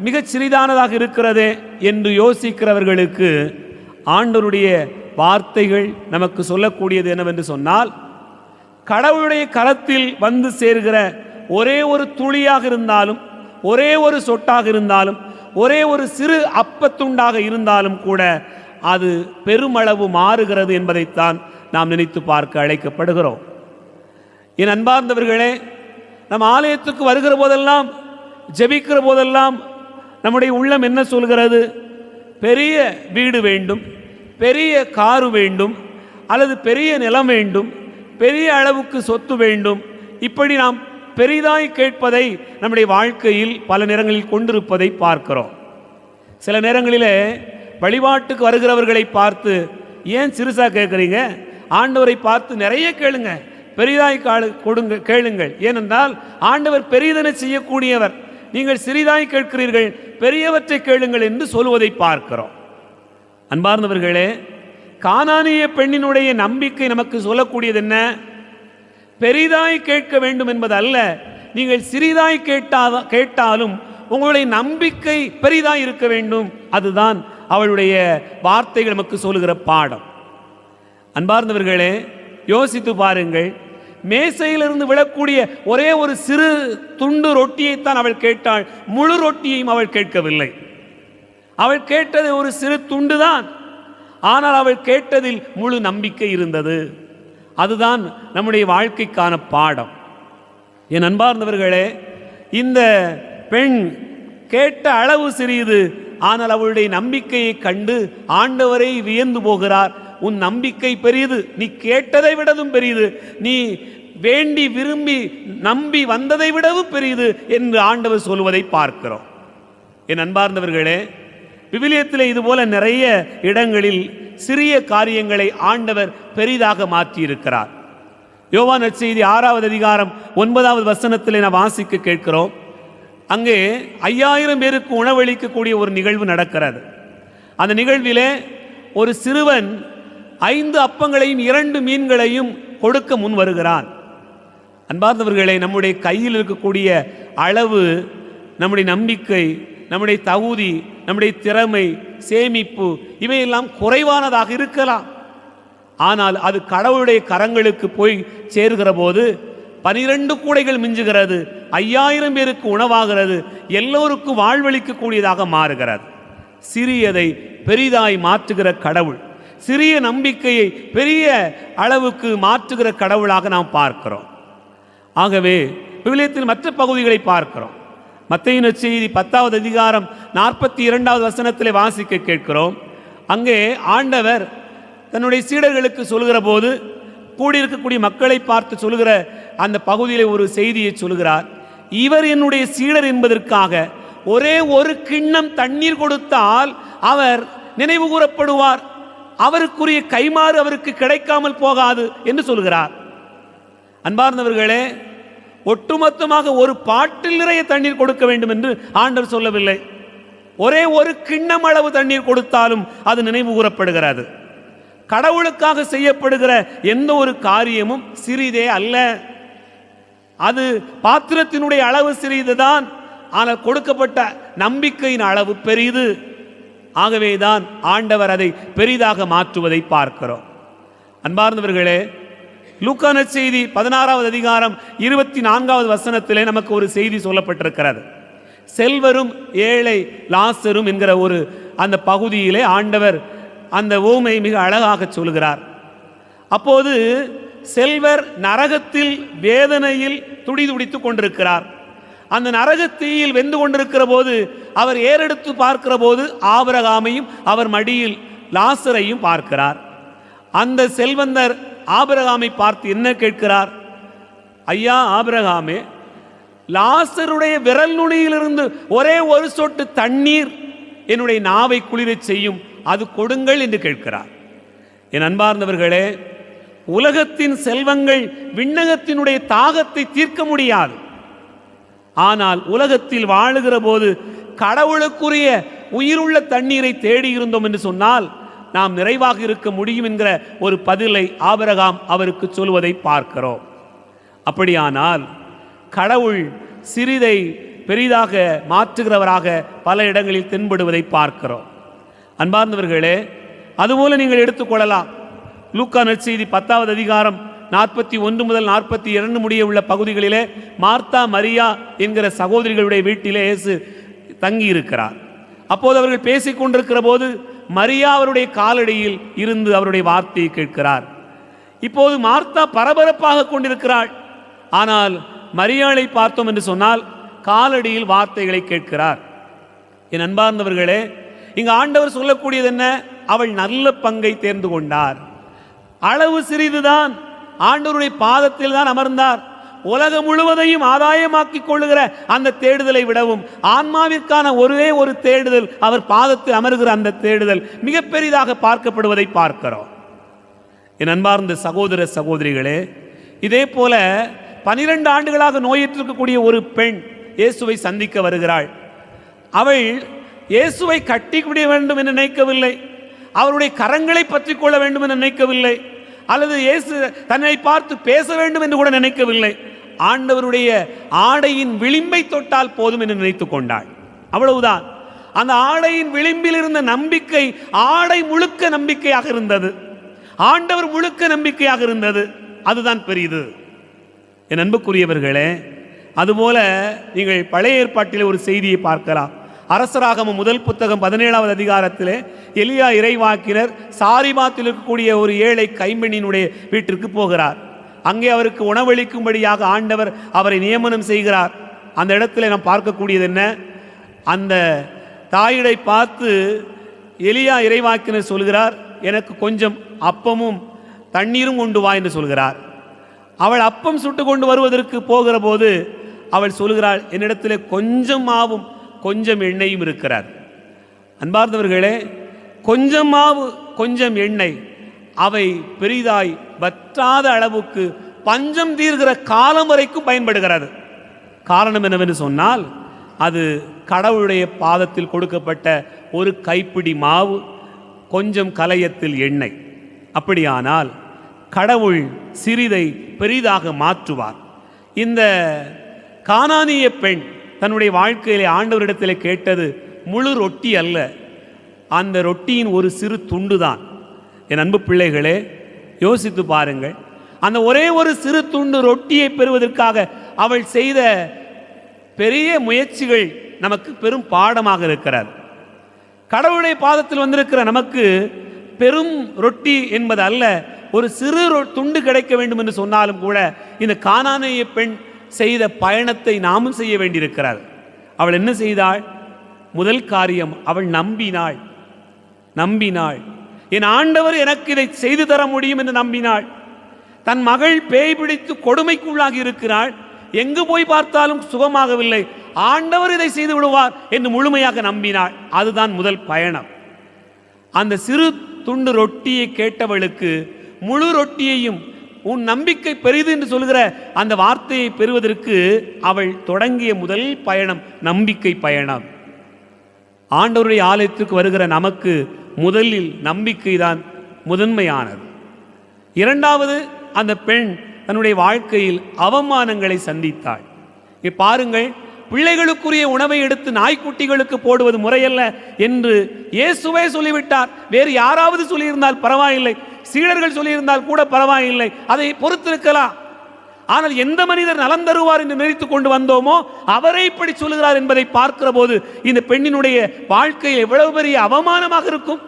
மிகச் சிறிதானதாக இருக்கிறதே என்று யோசிக்கிறவர்களுக்கு ஆண்டவருடைய வார்த்தைகள் நமக்கு சொல்லக்கூடியது என்னவென்று சொன்னால், கடவுளுடைய கரத்தில் வந்து சேர்கிற ஒரே ஒரு துளியாக இருந்தாலும், ஒரே ஒரு சொட்டாக இருந்தாலும், ஒரே ஒரு சிறு அப்பத்துண்டாக இருந்தாலும் கூட அது பெருமளவு மாறுகிறது என்பதைத்தான் நாம் நினைத்து பார்க்க அழைக்கப்படுகிறோம். என் அன்பார்ந்தவர்களே, நம் ஆலயத்துக்கு வருகிற போதெல்லாம், ஜெபிக்கிற போதெல்லாம் நம்முடைய உள்ளம் என்ன சொல்கிறது? பெரிய வீடு வேண்டும், பெரிய காரு வேண்டும், அல்லது பெரிய நிலம் வேண்டும், பெரிய அளவுக்கு சொத்து வேண்டும். இப்படி நாம் பெரிதாய் கேட்பதை நம்முடைய வாழ்க்கையில் பல நேரங்களில் கொண்டிருப்பதை பார்க்கிறோம். சில நேரங்களிலே வழிபாட்டுக்கு வருகிறவர்களை பார்த்து, ஏன் சிறுசாக கேட்குறீங்க? ஆண்டவரை பார்த்து நிறைய கேளுங்க, பெரிதாய் கொடுங்க, கேளுங்கள். ஏனென்றால் ஆண்டவர் பெரிதென செய்யக்கூடியவர், நீங்கள் சிறிதாய் கேட்கிறீர்கள், பெரியவற்றை கேளுங்கள் என்று சொல்வதை பார்க்கிறோம். அன்பார்ந்தவர்களே, கானானிய பெண்ணினுடைய நம்பிக்கை நமக்கு சொல்லக்கூடியது என்ன? பெரிதாய் கேட்க வேண்டும் என்பது அல்ல, நீங்கள் சிறிதாய் கேட்டாலும் உங்களுடைய நம்பிக்கை பெரிதாய் இருக்க வேண்டும். அதுதான் அவளுடைய வார்த்தைகள் நமக்கு சொல்லுகிற பாடம். அன்பார்ந்தவர்களே, யோசித்து பாருங்கள், மேசையிலிருந்து விழக்கூடிய ஒரே ஒரு சிறு துண்டு ரொட்டியைத்தான் அவள் கேட்டாள், முழு ரொட்டியையும் அவள் கேட்கவில்லை. அவள் கேட்டது ஒரு சிறு துண்டு தான், ஆனால் அவள் கேட்டதில் முழு நம்பிக்கை இருந்தது. அதுதான் நம்முடைய வாழ்க்கைக்கான பாடம். என் அன்பார்ந்தவர்களே, இந்த பெண் கேட்ட அளவு சிறியது, ஆனால் அவளுடைய நம்பிக்கையை கண்டு ஆண்டவரை வியந்து போகிறார். உன் நம்பிக்கை பெரியது, நீ கேட்டதை விடவும் பெரியது, நீ வேண்டி விரும்பி நம்பி வந்ததை விடவும் பெரியது என்று ஆண்டவர் சொல்வதை பார்க்கிறோம். என் அன்பார்ந்தவர்களே, விவிலியத்தில் இதுபோல நிறைய இடங்களில் சிறிய காரியங்களை ஆண்டவர் பெரிதாக மாற்றியிருக்கிறார். யோவான் நற்செய்தி 6வது அதிகாரம் 9வது வசனத்தில் நான் வாசிக்க கேட்கிறோம். அங்கே 5000 பேருக்கு உணவளிக்கக்கூடிய ஒரு நிகழ்வு நடக்கிறது. அந்த நிகழ்விலே ஒரு சிறுவன் 5 அப்பங்களையும் 2 மீன்களையும் கொடுக்க முன் வருகிறான். அன்பார்ந்தவர்களே, நம்முடைய கையில் இருக்கக்கூடிய அளவு, நம்முடைய நம்பிக்கை, நம்முடைய தகுதி, நம்முடைய திறமை, சேமிப்பு இவையெல்லாம் குறைவானதாக இருக்கலாம். ஆனால் அது கடவுளுடைய கரங்களுக்கு போய் சேர்கிற போது 12 கூடைகள் மிஞ்சுகிறது, 5000 பேருக்கு உணவாகிறது, எல்லோருக்கும் வாழ்வளிக்கக்கூடியதாக மாறுகிறது. சிறியதை பெரிதாய் மாற்றுகிற கடவுள், சிறிய நம்பிக்கையை பெரிய அளவுக்கு மாற்றுகிற கடவுளாக நாம் பார்க்கிறோம். ஆகவே விவிலியத்தில் மற்ற பகுதிகளை பார்க்கிறோம். மத்தேயு நற்செய்தி 10வது அதிகாரம் 42வது வசனத்திலே வாசிக்க கேட்கிறோம். அங்கே ஆண்டவர் தன்னுடைய சீடர்களுக்கு சொல்கிற போது கூடியிருக்கக்கூடிய மக்களை பார்த்து சொல்கிற அந்த பகுதியிலே ஒரு செய்தியை சொல்கிறார். இவர் என்னுடைய சீடர் என்பதற்காக ஒரே ஒரு கிண்ணம் தண்ணீர் கொடுத்தால் அவர் நினைவு கூறப்படுவார், அவருக்குரிய கைமாறு அவருக்கு கிடைக்காமல் போகாது என்று சொல்கிறார். அன்பார்ந்தவர்களே, ஒட்டுமொத்தமாக ஒரு பாட்டில் நிறைய தண்ணீர் கொடுக்க வேண்டும் என்று ஆண்டவர் சொல்லவில்லை. ஒரே ஒரு கிண்ணம் அளவு தண்ணீர் கொடுத்தாலும் அது நினைவு கூறப்படுகிறது. கடவுளுக்காக செய்யப்படுகிற எந்த ஒரு காரியமும் சிறிதே அல்ல. அது பாத்திரத்தினுடைய அளவு சிறிதுதான், ஆனால் கொடுக்கப்பட்ட நம்பிக்கையின் அளவு பெரிது. ஆகவேதான் ஆண்டவர் அதை பெரிதாக மாற்றுவதை பார்க்கிறோம். அன்பார்ந்தவர்களே, லூக்கா நற்செய்தி 16வது அதிகாரம் 24வது வசனத்திலே நமக்கு ஒரு செய்தி சொல்லப்பட்டிருக்கிறது. செல்வரும் ஏழை லாசரும் என்கிற ஒரு அந்த பகுதியிலே ஆண்டவர் அந்த ஊமை மிக அழகாக சொல்கிறார். அப்போது செல்வர் நரகத்தில் வேதனையில் துடிதுடித்துக் கொண்டிருக்கிறார். அந்த நரகத்தீயில் வெந்து கொண்டிருக்கிற போது அவர் ஏறெடுத்து பார்க்கிற போது ஆபிரகாமையும் அவர் மடியில் லாசரையும் பார்க்கிறார். அந்த செல்வந்தர் ஆபிரகாமை பார்த்து என்ன கேட்கிறார்? ஐயா ஆபிரகாமே, லாசருடைய விரல் நுனியிலிருந்து ஒரே ஒரு சொட்டு தண்ணீர் என்னுடைய நாவை குளிரச் செய்யும், அது கொடுங்கள் என்று கேட்கிறார். என் அன்பார்ந்தவர்களே, உலகத்தின் செல்வங்கள் விண்ணகத்தினுடைய தாகத்தை தீர்க்க முடியாது. ஆனால் உலகத்தில் வாழுகிற போது கடவுளுக்குரிய உயிருள்ள தண்ணீரை தேடி இருந்தோம் என்று சொன்னால் நாம் நிறைவாக இருக்க முடியும் என்கிற ஒரு பதிலை ஆபிரகாம் அவருக்கு சொல்வதை பார்க்கிறோம். அப்படியானால் கடவுள் சிறிதை பெரிதாக மாற்றுகிறவராக பல இடங்களில் தென்படுவதை பார்க்கிறோம். அன்பார்ந்தவர்களே, அதுபோல நீங்கள் எடுத்துக்கொள்ளலாம். லூக்கா நற்செய்தி 10வது அதிகாரம் 41 முதல் 42 முடிய உள்ள பகுதிகளிலே மார்த்தா மரியா என்கிற சகோதரிகளுடைய வீட்டிலே இயேசு தங்கி இருக்கிறார். அப்போது அவர்கள் பேசிக் கொண்டிருக்கிற போது மரியா அவருடைய காலடியில் இருந்து அவருடைய வார்த்தையை கேட்கிறார். இப்போது மார்த்தா பரபரப்பாக கொண்டிருக்கிறாள். ஆனால் மரியாளை பார்த்தோம் என்று சொன்னால் காலடியில் வார்த்தைகளை கேட்கிறார். என் அன்பார்ந்தவர்களே, இங்கு ஆண்டவர் சொல்லக்கூடியது என்ன? அவள் நல்ல பங்கை தேர்ந்து கொண்டார். அளவு சிறிதுதான், ஆண்டவருடைய பாதத்தில் தான் அமர்ந்தார். உலகம் முழுவதையும் ஆதாயமாக்கிக் கொள்ளுகிற அந்த தேடுதலை விடவும் ஆன்மாவிற்கான ஒரே ஒரு தேடுதல், அவர் பாதத்தில் அமர்கிற அந்த தேடுதல் மிக பெரிதாக பார்க்கப்படுவதை பார்க்கிறோம். என் அன்பார்ந்த சகோதர சகோதரிகளே, இதே போல 12 ஆண்டுகளாக நோயிற்றிருக்கக்கூடிய ஒரு பெண் இயேசுவை சந்திக்க வருகிறாள். அவள் இயேசுவை கட்டிவிட வேண்டும் என்று நினைக்கவில்லை, அவருடைய கரங்களை பற்றி கொள்ள வேண்டும் என்று நினைக்கவில்லை, அல்லது இயேசு தன்னை பார்த்து பேச வேண்டும் என்று கூட நினைக்கவில்லை. ஆண்டவருடைய ஆடையின் விளிம்பை தொட்டால் போதும் என்று நினைத்துக் கொண்டாள். அவ்வளவுதான். அந்த ஆடையின் விளிம்பில் இருந்த நம்பிக்கை ஆடை முழுக்க நம்பிக்கையாக இருந்தது, ஆண்டவர் முழுக்க நம்பிக்கையாக இருந்தது. அதுதான் பெரியது. என் அன்புக்குரியவர்களே, அதுபோல நீங்கள் பழைய ஏற்பாட்டிலே ஒரு செய்தியை பார்க்கலாம். அரசராகமம் முதல் புத்தகம் 17வது அதிகாரத்திலே எலியா இறைவாக்கினர் சாரிபாத்தில் இருக்கக்கூடிய ஒரு ஏழை கைம்பெண்ணினுடைய வீட்டிற்கு போகிறார். அங்கே அவருக்கு உணவளிக்கும்படியாக ஆண்டவர் அவரை நியமனம் செய்கிறார். அந்த இடத்துல நாம் பார்க்கக்கூடியது என்ன? அந்த தாயிடை பார்த்து எலியா இறைவாக்கினர் சொல்கிறார், எனக்கு கொஞ்சம் அப்பமும் தண்ணீரும் கொண்டு வா என்று சொல்கிறார். அவள் அப்பம் சுட்டு கொண்டு வருவதற்கு போகிற போது அவள் சொல்கிறாள், என்னிடத்தில் கொஞ்சம் மாவும் கொஞ்சம் எண்ணெயும் இருக்கிறார். அன்பார்ந்தவர்களே, கொஞ்சம் மாவு கொஞ்சம் எண்ணெய் அவை பெரிதாய் வற்றாத அளவுக்கு பஞ்சம் தீர்கிற காலம் வரைக்கும் பயன்படுகிறது. காரணம் என்னவென்று சொன்னால், அது கடவுளுடைய பாதத்தில் கொடுக்கப்பட்ட ஒரு கைப்பிடி மாவு, கொஞ்சம் கலயத்தில் எண்ணெய். அப்படியானால் கடவுள் சிறிதை பெரிதாக மாற்றுவார். இந்த கானானிய பெண் தன்னுடைய வாழ்க்கையிலே ஆண்டவரிடத்தில் கேட்டது முழு ரொட்டி அல்ல, அந்த ரொட்டியின் ஒரு சிறு துண்டு தான். என் அன்பு பிள்ளைகளே, யோசித்து பாருங்கள். அந்த ஒரே ஒரு சிறு துண்டு ரொட்டியை பெறுவதற்காக அவள் செய்த பெரிய முயற்சிகள் நமக்கு பெரும் பாடமாக இருக்கிறது. கடவுளுடைய பாதத்தில் வந்திருக்கிற நமக்கு பெரும் ரொட்டி என்பது அல்ல, ஒரு சிறு துண்டு கிடைக்க வேண்டும் என்று சொன்னாலும் கூட இந்த கானானிய பெண் செய்த பயணத்தை நாமும் செய்ய வேண்டியிருக்கிறார். அவள் என்ன செய்தாள்? முதல் காரியம், அவள் நம்பினாள். என் ஆண்டவர் எனக்கு இதை செய்து தர முடியும் என்று நம்பினாள். தன் மகள் பேய் பிடித்து கொடுமைக்குள்ளாகி இருக்கிறாள், எங்கு போய் பார்த்தாலும் சுகமாகவில்லை, ஆண்டவர் இதை செய்து விடுவார் என்று முழுமையாக நம்பினாள். அதுதான் முதல் பயணம். அந்த சிறு துண்டு ரொட்டியை கேட்டவளுக்கு முழு ரொட்டியையும், உன் நம்பிக்கை பெரிது என்று சொல்கிற அந்த வார்த்தையை பெறுவதற்கு அவள் தொடங்கிய முதல் பயணம் நம்பிக்கை பயணம். ஆண்டவருடைய ஆலயத்துக்கு வருகிற நமக்கு முதலில் நம்பிக்கை தான் முதன்மையானது. இரண்டாவது, அந்த பெண் தன்னுடைய வாழ்க்கையில் அவமானங்களை சந்தித்தாள். பாருங்கள், பிள்ளைகளுக்குரிய உணவை எடுத்து நாய்க்குட்டிகளுக்கு போடுவது முறையல்ல என்று இயேசுவே சொல்லிவிட்டார். வேறு யாராவது சொல்லியிருந்தால் பரவாயில்லை, சீடர்கள் சொல்லியிருந்தால் கூட பரவாயில்லை, அதை பொறுத்திருக்கலாம். ஆனால் எந்த மனிதர் நலம் தருவார் என்று நினைத்துக் கொண்டு வந்தோமோ அவரை இப்படி சொல்லுகிறார் என்பதை பார்க்கிற போது இந்த பெண்ணினுடைய வாழ்க்கையில் எவ்வளவு பெரிய அவமானமாக இருக்கும்.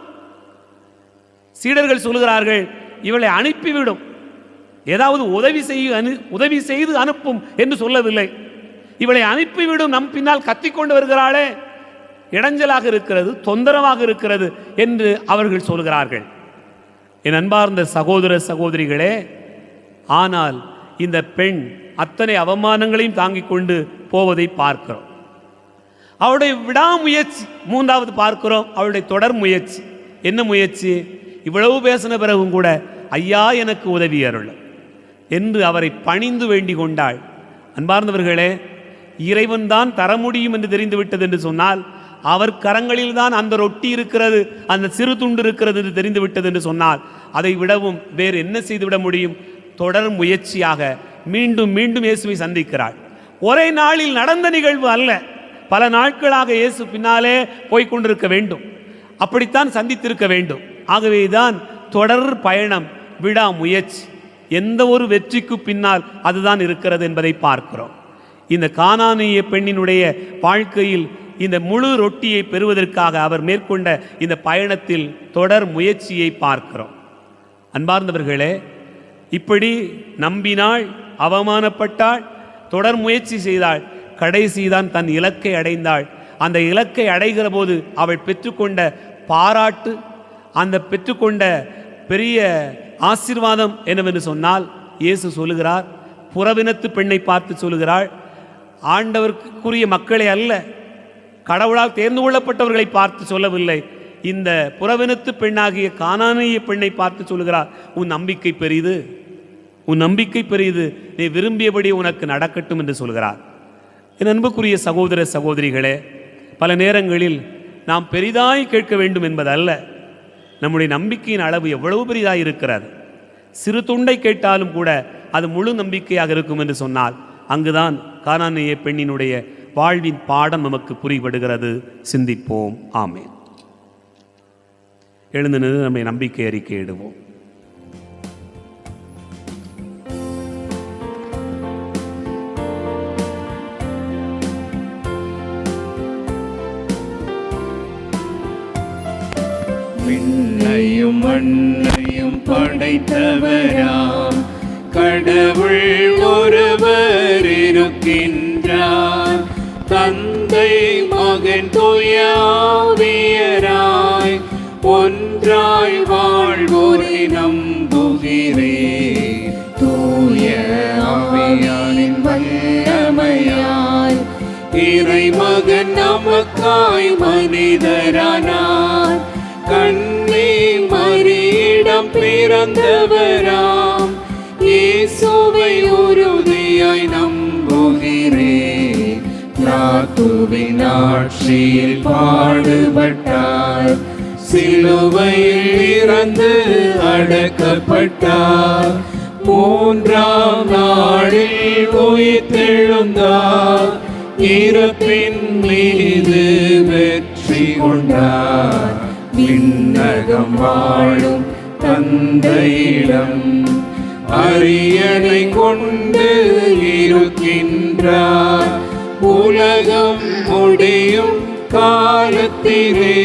சீடர்கள் சொல்லுகிறார்கள், இவளை அனுப்பிவிடும், ஏதாவது உதவி செய்து அனுப்பும் என்று சொல்லவில்லை. இவளை அனுப்பிவிடும், நம் பின்னால் கத்திக்கொண்டு வருகிறாளே, இடைஞ்சலாக இருக்கிறது, தொந்தரவாக இருக்கிறது என்று அவர்கள் சொல்கிறார்கள். என் அன்பார்ந்த சகோதர சகோதரிகளே, ஆனால் இந்த பெண் அத்தனை அவமானங்களையும் தாங்கிக் கொண்டு போவதை பார்க்கிறோம். அவருடைய விடாமுயற்சி. மூன்றாவது பார்க்கிறோம் அவருடைய தொடர் முயற்சி. என்ன முயற்சி? இவ்வளவு பேசின பிறகும் கூட, ஐயா எனக்கு உதவி அருள் என்று அவரை பணிந்து வேண்டிக் கொண்டாள். அன்பார்ந்தவர்களே, இறைவன் தான் தர முடியும் என்று தெரிந்துவிட்டது என்று சொன்னால், அவர் கரங்களில் தான் அந்த ரொட்டி இருக்கிறது, அந்த சிறு துண்டு இருக்கிறது என்று தெரிந்துவிட்டது என்று சொன்னால், அதை விடவும் வேறு என்ன செய்துவிட முடியும்? தொடர் முயற்சியாக மீண்டும் மீண்டும் இயேசுவை சந்திக்கிறாள். ஒரே நாளில் நடந்த நிகழ்வு அல்ல, பல நாட்களாக இயேசு பின்னாலே போய்கொண்டிருக்க வேண்டும், அப்படித்தான் சந்தித்திருக்க வேண்டும். ஆகவேதான் தொடர் பயணம், விடா முயற்சி. எந்த ஒரு வெற்றிக்கு பின்னால் அதுதான் இருக்கிறது என்பதை பார்க்கிறோம். இந்த கானானிய பெண்ணினுடைய வாழ்க்கையில் இந்த முழு ரொட்டியை பெறுவதற்காக அவர் மேற்கொண்ட இந்த பயணத்தில் தொடர் முயற்சியை பார்க்கிறோம். அன்பார்ந்தவர்களே, இப்படி நம்பினாள், அவமானப்பட்டாள், தொடர் முயற்சி செய்தாள், கடைசிதான் தன் இலக்கை அடைந்தாள். அந்த இலக்கை அடைகிற போது அவள் பெற்றுக்கொண்ட பாராட்டு, அந்த பெற்றுக்கொண்ட பெரிய ஆசீர்வாதம் என்னவென்று சொன்னால், இயேசு சொல்லுகிறார், புறவினத்து பெண்ணை பார்த்து சொல்லுகிறாள், ஆண்டவருக்குரிய மக்களை அல்ல, கடவுளால் தேர்ந்து கொள்ளப்பட்டவர்களை பார்த்து சொல்லவில்லை, இந்த புறவினத்து பெண்ணாகிய கானானிய பெண்ணை பார்த்து சொல்லுகிறார், உன் நம்பிக்கை பெரிது, உன் நம்பிக்கை பெரிது, நீ விரும்பியபடி உனக்கு நடக்கட்டும் என்று சொல்கிறார். என் அன்புக்குரிய சகோதர சகோதரிகளே, பல நேரங்களில் நாம் பெரிதாய் கேட்க வேண்டும் என்பதல்ல, நம்முடைய நம்பிக்கையின் அளவு எவ்வளவு பெரிதாய் இருக்கிறது. சிறு துண்டை கேட்டாலும் கூட அது முழு நம்பிக்கையாக இருக்கும் என்று சொன்னால், அங்குதான் கானானிய பெண்ணினுடைய வாழ்வின் பாடம் நமக்கு புரிபடுகிறது. சிந்திப்போம். ஆமென். எழுந்து நின்று நம்மை நம்பிக்கை அறிக்கையிடுவோம். விண்ணையும் மண்ணையும் படைத்தவராம் கடவுள் ஒருவர் இருக்கின்றார். தந்தை மகன் தூய ஆவியராய் ஒன்றாய் வாழ்வோரை நம்புகிறேன். தூய ஆவியாரின் வல்லமையால் இறைமகன் நமக்காய் மனிதரானார். கண்ணே மரியிடம் பிறந்தவராம் இயேசுவை உம்மை உறுதியாய் நம்புகிறேன். பிலாத்துவின் ஆட்சியில் பாடுபட்டார், சிலுவையில் இறந்து அடக்கப்பட்டார், மூன்றாம் நாளில் உயிர்த்தெழுந்தார், இறப்பின் மீது வெற்றி கொண்டார். விண்ணகம் வாழும் தந்தையிடம் அரியணை கொண்டு இருக்கின்றார். உலகம் முடியும் காலத்திலே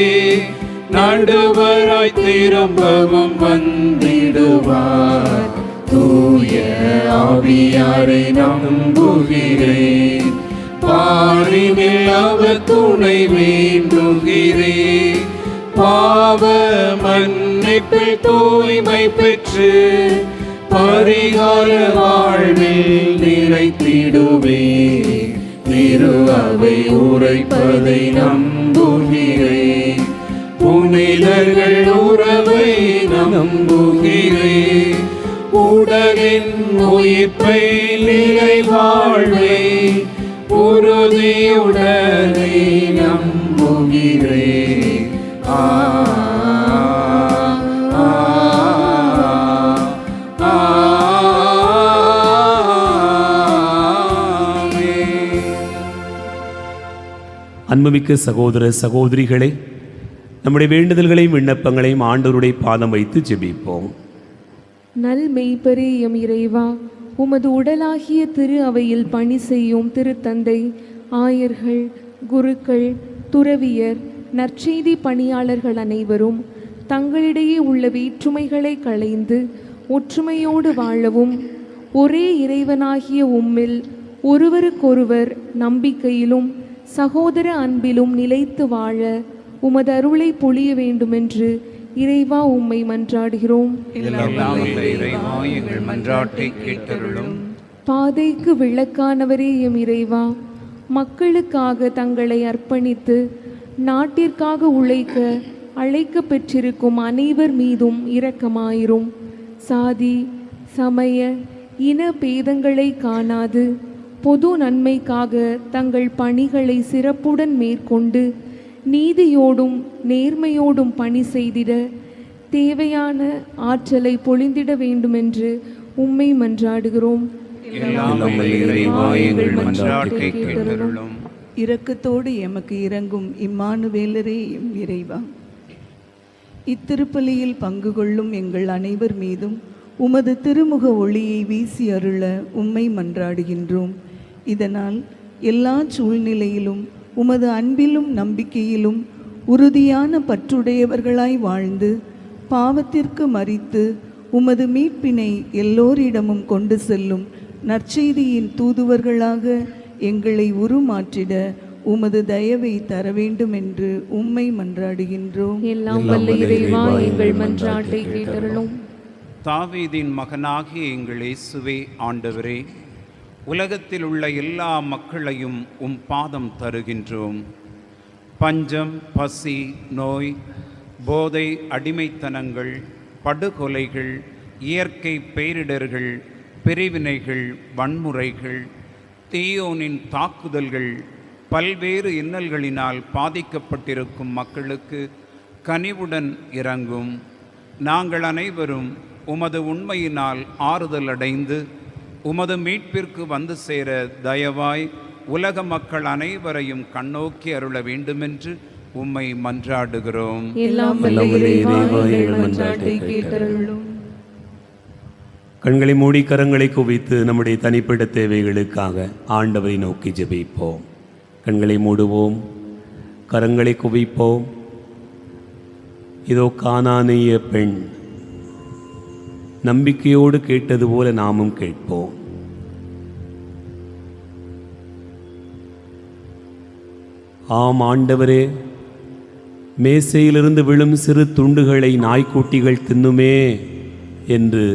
நடுவராய் திரும்பவும் வந்திடுவார். தூய ஆவியாரை நம்புகிறேன், பாரினில் அவர் துணை வேண்டுகிறேன். பாவ மன்னிப்பில் தூய்மை பெற்று பரிகார வாழ்வில் நிலைத்திடுவேன். திரு அவை உரைப்பதை நம்புகிறேன், புனிதர்கள் உறவை நம்புகிறேன். உடலின் உயிர்ப்பை நிலை வாழ்வை உறுதியுடனே நம்புகிறேன். அன்புமிக்க சகோதர சகோதரிகளே, நம்முடைய வேண்டுதல்களையும் விண்ணப்பங்களையும் ஆண்டவருடைய பாதம் வைத்து ஜெபிப்போம். நல் மெய்ப்பரே எம் இறைவா, உமது உடலாகிய திரு அவையில் பணி செய்யும் திருத்தந்தை, ஆயர்கள், குருக்கள், துறவியர், நற்செய்தி பணியாளர்கள் அனைவரும் தங்களிடையே உள்ள வேற்றுமைகளை களைந்து ஒற்றுமையோடு வாழவும், ஒரே இறைவனாகிய உம்மில் ஒருவருக்கொருவர் நம்பிக்கையிலும் சகோதர அன்பிலும் நிலைத்து வாழ உமது அருளை பொழிய வேண்டுமென்று இறைவா உம்மை மன்றாடுகிறோம். எங்கள் மன்றாட்டை கேட்டருளும். பாதைக்கு விளக்கானவரே எம் இறைவா, மக்களுக்காக தங்களை அர்ப்பணித்து நாட்டிற்காக உழைக்க அழைக்க பெற்றிருக்கும் அனைவர் மீதும் இரக்கமாயிரும். சாதி, சமய, இன பேதங்களை காணாது பொது நன்மைக்காக தங்கள் பணிகளை சிறப்புடன் மேற்கொண்டு நீதியோடும் நேர்மையோடும் பணி செய்திட தேவையான ஆற்றலை பொழிந்திட வேண்டுமென்று உம்மை மன்றாடுகிறோம். இரக்கத்தோடு எமக்கு இறங்கும் இம்மானுவேலரே எம் இறைவா, இத்திருப்பலியில் பங்கு கொள்ளும் எங்கள் அனைவர் மீதும் உமது திருமுக ஒளியை வீசி அருள உம்மை மன்றாடுகின்றோம். இதனால் எல்லா சூழ்நிலையிலும் உமது அன்பிலும் நம்பிக்கையிலும் உறுதியான பற்றுடையவர்களாய் வாழ்ந்து பாவத்திற்கு மரித்து உமது மீட்பினை எல்லோரிடமும் கொண்டு செல்லும் நற்செய்தியின் தூதுவர்களாக எங்களை உருமாற்றிட உமது தயவை தர வேண்டும் என்று உம்மை மன்றாடுகின்றோம். எல்லாம் வல்ல இறைவா, எங்கள் மன்றாட்டை கேட்டருளும். தாவீதின் மகனாகிய எங்கள் இயேசுவே ஆண்டவரே, உலகத்தில் உள்ள எல்லா மக்களையும் உம் பாதம் தருகின்றோம். பஞ்சம், பசி, நோய், போதை, அடிமைத்தனங்கள், படுகொலைகள், இயற்கை பேரிடர்கள், பிரிவினைகள், வன்முறைகள், தீயோனின் தாக்குதல்கள், பல்வேறு இன்னல்களினால் பாதிக்கப்பட்டிருக்கும் மக்களுக்கு கனிவுடன் இறங்கும். நாங்கள் அனைவரும் உமது உண்மையினால் ஆறுதல் அடைந்து உமது மீட்பிற்கு வந்து சேர தயவாய் உலக மக்கள் அனைவரையும் கண்ணோக்கி அருள வேண்டுமென்று உம்மை மன்றாடுகிறோம். கண்களை மூடி கரங்களை குவித்து நம்முடைய தனிப்பட்ட தேவைகளுக்காக ஆண்டவரை நோக்கி ஜெபிப்போம். கண்களை மூடுவோம், கரங்களை குவிப்போம். இதோ கானானிய பெண் நம்பிக்கையோடு கேட்டது போல நாமும் கேட்போம். ஆம் ஆண்டவரே, மேசையிலிருந்து விழும் சிறு துண்டுகளை நாய்க்குட்டிகள் தின்னுமே என்று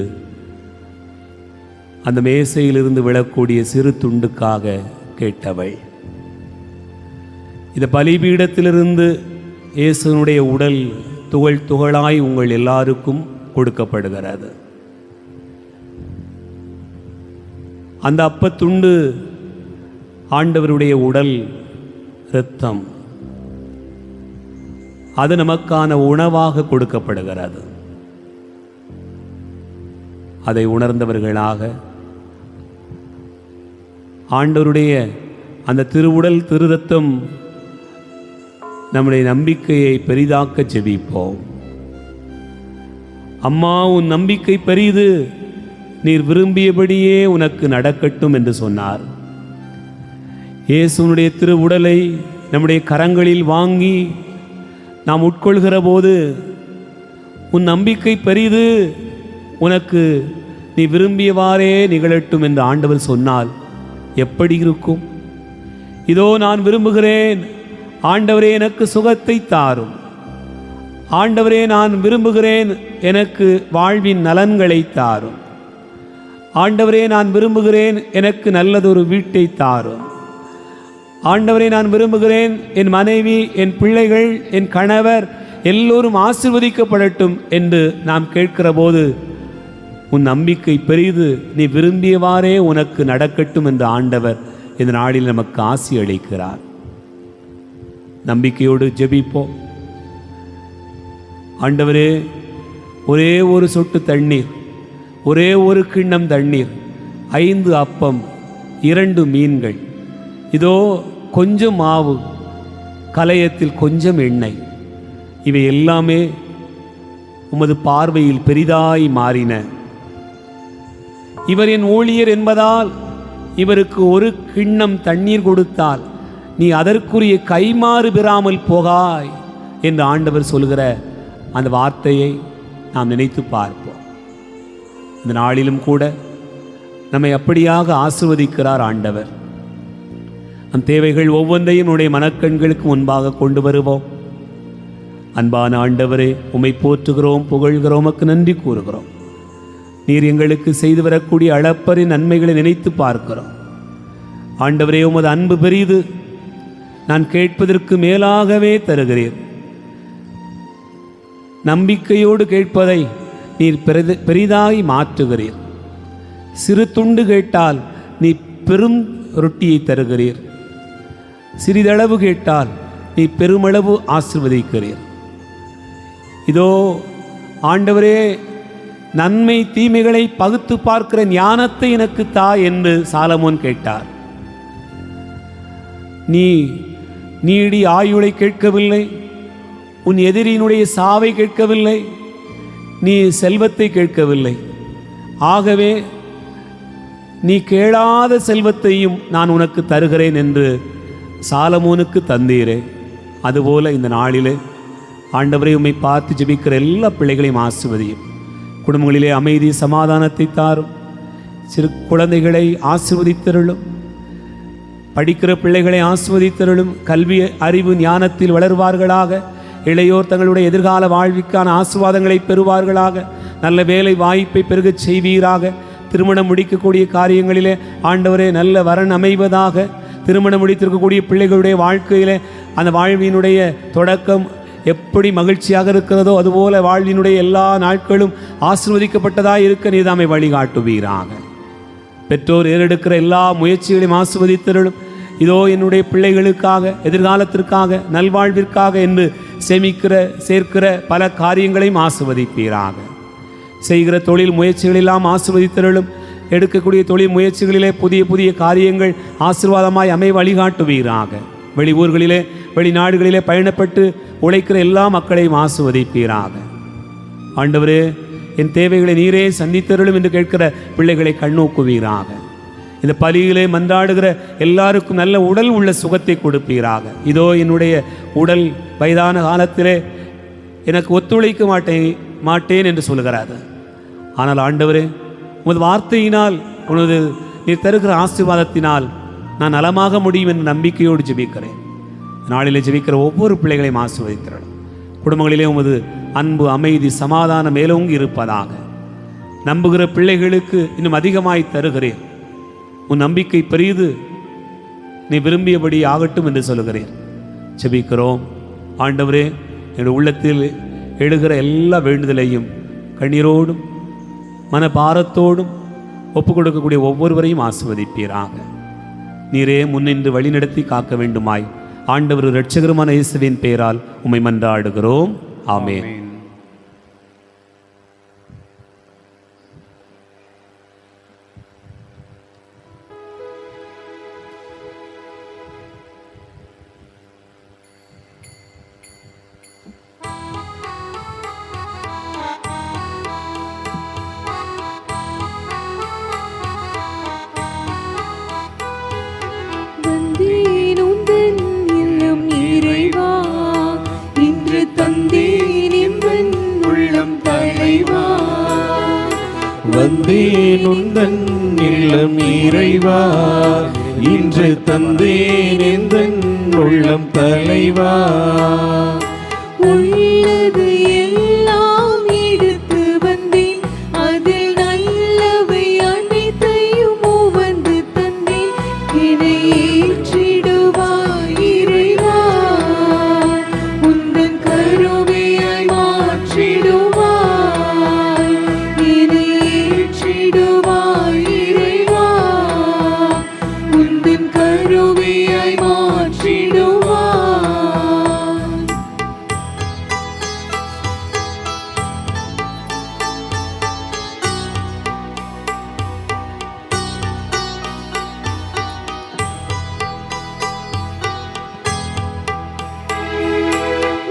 அந்த மேசையிலிருந்து விழக்கூடிய சிறு துண்டுக்காக கேட்டவள். இந்த பலிபீடத்திலிருந்து இயேசுனுடைய உடல் துகள் துகளாய் உங்கள் எல்லாருக்கும் கொடுக்கப்படுகிறது. அந்த அப்பத்துண்டு ஆண்டவருடைய உடல், இரத்தம், அது நமக்கான உணவாக கொடுக்கப்படுகிறது. அதை உணர்ந்தவர்களாக ஆண்டவருடைய அந்த திருவுடல் திருரத்தம் நம்முடைய நம்பிக்கையை பெரிதாக்க ஜெபிப்போம். அம்மா, உன் நம்பிக்கை பெரிது, நீர் விரும்பியபடியே உனக்கு நடக்கட்டும் என்று சொன்னார். இயேசுனுடைய திருவுடலை நம்முடைய கரங்களில் வாங்கி நாம் உட்கொள்கிற போது, உன் நம்பிக்கை பெரிது, உனக்கு நீ விரும்பியவாறே நிகழட்டும் என்று ஆண்டவர் சொன்னால் எப்படி இருக்கும்? இதோ நான் விரும்புகிறேன், ஆண்டவரே எனக்கு சுகத்தை தாரும், ஆண்டவரே நான் விரும்புகிறேன் எனக்கு வாழ்வின் நலன்களை தாரும், ஆண்டவரே நான் விரும்புகிறேன் எனக்கு நல்லதொரு வீட்டை தாரும், ஆண்டவரே நான் விரும்புகிறேன் என் மனைவி, என் பிள்ளைகள், என் கணவர் எல்லோரும் ஆசீர்வதிக்கப்படட்டும் என்று நாம் கேட்கிற போது, உன் நம்பிக்கை பெரிது, நீ விரும்பியவாறே உனக்கு நடக்கட்டும் என்று ஆண்டவர் இந்த நாளில் நமக்கு ஆசி அளிக்கிறார். நம்பிக்கையோடு ஜெபிப்போம். ஆண்டவரே, ஒரே ஒரு சொட்டு தண்ணீர், ஒரே ஒரு கிண்ணம் தண்ணீர், 5 அப்பம், 2 மீன்கள், இதோ கொஞ்சம் மாவு, கலயத்தில் கொஞ்சம் எண்ணெய், இவை எல்லாமே உமது பார்வையில் பெரிதாய் மாறின. இவர் என் ஊழியர் என்பதால் இவருக்கு ஒரு கிண்ணம் தண்ணீர் கொடுத்தால் நீ அதற்குரிய கைமாறு பெறாமல் போகாய் என்று ஆண்டவர் சொல்கிற அந்த வார்த்தையை நாம் நினைத்து பார்ப்போம். இந்த நாளிலும் கூட நம்மை அப்படியாக ஆசீர்வதிக்கிறார் ஆண்டவர். நம் தேவைகள் ஒவ்வொன்றையும் நம்முடைய மனக்கண்களுக்கு முன்பாக கொண்டு வருவோம். அன்பான ஆண்டவரே, உம்மை போற்றுகிறோம், புகழ்கிறோம், உமக்கு நன்றி கூறுகிறோம். நீர் எங்களுக்கு செய்து வரக்கூடிய அளப்பரின் நன்மைகளை நினைத்து பார்க்கிறோம். ஆண்டவரே, உமது அன்பு பெரிது, நான் கேட்பதற்கு மேலாகவே தருகிறீர். நம்பிக்கையோடு கேட்பதை நீர் பெரிதாய் மாற்றுகிறீர். சிறு துண்டு கேட்டால் நீ பெரும் ரொட்டியை தருகிறீர். சிறிதளவு கேட்டால் நீ பெருமளவு ஆசீர்வதிக்கிறீர். இதோ ஆண்டவரே, நன்மை தீமைகளை பகுத்து பார்க்கிற ஞானத்தை எனக்கு தா என்று சாலமோன் கேட்டார். நீ நீடி ஆயுளை கேட்கவில்லை, உன் எதிரியினுடைய சாவை கேட்கவில்லை, நீ செல்வத்தை கேட்கவில்லை. ஆகவே நீ கேளாத செல்வத்தையும் நான் உனக்கு தருகிறேன் என்று சாலமோனுக்கு தந்தீரே. அதுபோல இந்த நாளிலே ஆண்டவரை உம்மை பார்த்து ஜெபிக்கிற எல்லா பிள்ளைகளையும் ஆசீர்வதியும். குடும்பங்களிலே அமைதி சமாதானத்தை தாரும். சிறு குழந்தைகளை ஆசீர்வதித்தருளும். படிக்கிற பிள்ளைகளை ஆசீர்வதித்தருளும். கல்வி அறிவு ஞானத்தில் வளர்வார்களாக. இளையோர் தங்களுடைய எதிர்கால வாழ்விற்கான ஆசீர்வாதங்களை பெறுவார்களாக. நல்ல வேலை வாய்ப்பை பெருகச் செய்வீராக. திருமணம் முடிக்கக்கூடிய காரியங்களிலே ஆண்டவரே நல்ல வரன் அமைவதாக. திருமணம் முடித்திருக்கக்கூடிய பிள்ளைகளுடைய வாழ்க்கையிலே அந்த வாழ்வினுடைய தொடக்கம் எப்படி மகிழ்ச்சியாக இருக்கிறதோ அதுபோல வாழ்வினுடைய எல்லா நாட்களும் ஆசீர்வதிக்கப்பட்டதாக இருக்க நீதாமை வழிகாட்டுவீராக. பெற்றோர் ஏறெடுக்கிற எல்லா முயற்சிகளையும் ஆசீர்வதித்தருளும். இதோ என்னுடைய பிள்ளைகளுக்காக, எதிர்காலத்திற்காக, நல்வாழ்விற்காக என்று சேர்க்கிற பல காரியங்களையும் ஆசீர்வதிப்பீராக. செய்கிற தொழில் முயற்சிகளெல்லாம் ஆசீர்வதித்தருளும். எடுக்கக்கூடிய தொழில் முயற்சிகளிலே புதிய புதிய காரியங்கள் ஆசீர்வாதமாய் அமை வழிகாட்டுவீராக. வெளி ஊர்களிலே வெளிநாடுகளிலே பயணப்பட்டு உழைக்கிற எல்லா மக்களையும் ஆசீர்வதிப்பீராக. ஆண்டவரே, என் தேவைகளை நீரே சந்தித்தருளும் என்று கேட்கிற பிள்ளைகளை கண்ணோக்குவீராக. இந்த பலியிலே மன்றாடுகிற எல்லாருக்கும் நல்ல உடல் உள்ள சுகத்தை கொடுப்பீராக. இதோ என்னுடைய உடல் வயதான காலத்திலே எனக்கு ஒத்துழைக்க மாட்டேன் என்று சொல்லுகிறார். ஆனால் ஆண்டவரே, உமது வார்த்தையினால், உனது நீர் தருகிற ஆசீர்வாதத்தினால் நான் நலமாக முடியும் என்ற நம்பிக்கையோடு ஜெபிக்கிறேன். நாளிலே ஜெபிக்கிற ஒவ்வொரு பிள்ளைகளையும் ஆசீர்வதிக்கிறேன். குடும்பங்களிலே உமது அன்பு, அமைதி, சமாதானம் மேலோங்கி இருப்பதாக. நம்புகிற பிள்ளைகளுக்கு இன்னும் அதிகமாய் தருகிறேன். உன் நம்பிக்கை பெரிது, நீ விரும்பியபடி ஆகட்டும் என்று சொல்லுகிறேன். ஜெபிக்கிறோம். ஆண்டவரே, என்னுடைய உள்ளத்தில் எழுகிற எல்லா வேண்டுதலையும் கண்ணீரோடும் மனபாரத்தோடும் ஒப்புக் கொடுக்கக்கூடிய ஒவ்வொருவரையும் ஆசீர்வதிப்பீராக. நீரே முன்னின்று வழிநடத்தி காக்க வேண்டுமாய் ஆண்டவர் இரட்சகருமான இயேசுவின் பெயரால் உம்மை மன்றாடுகிறோம். ஆமென். வந்தேன் உந்தன் இல்லம் இறைவா, இன்று தந்தேன் எந்தன் உள்ளம் தலைவா. உள்ளது எல்லாம் எடுத்து வந்தேன், அதில் நல்லவை அனைத்தையும் உவந்து தந்தேன். என்னை ஏற்றிடுவாய் இறைவா, உந்தன் கருணையாய் மாற்றிடுவாய். என்னை ஏற்றிடுவாய் இறைவா, உந்தன் கருணையாய் மாற்றிடுவாய்.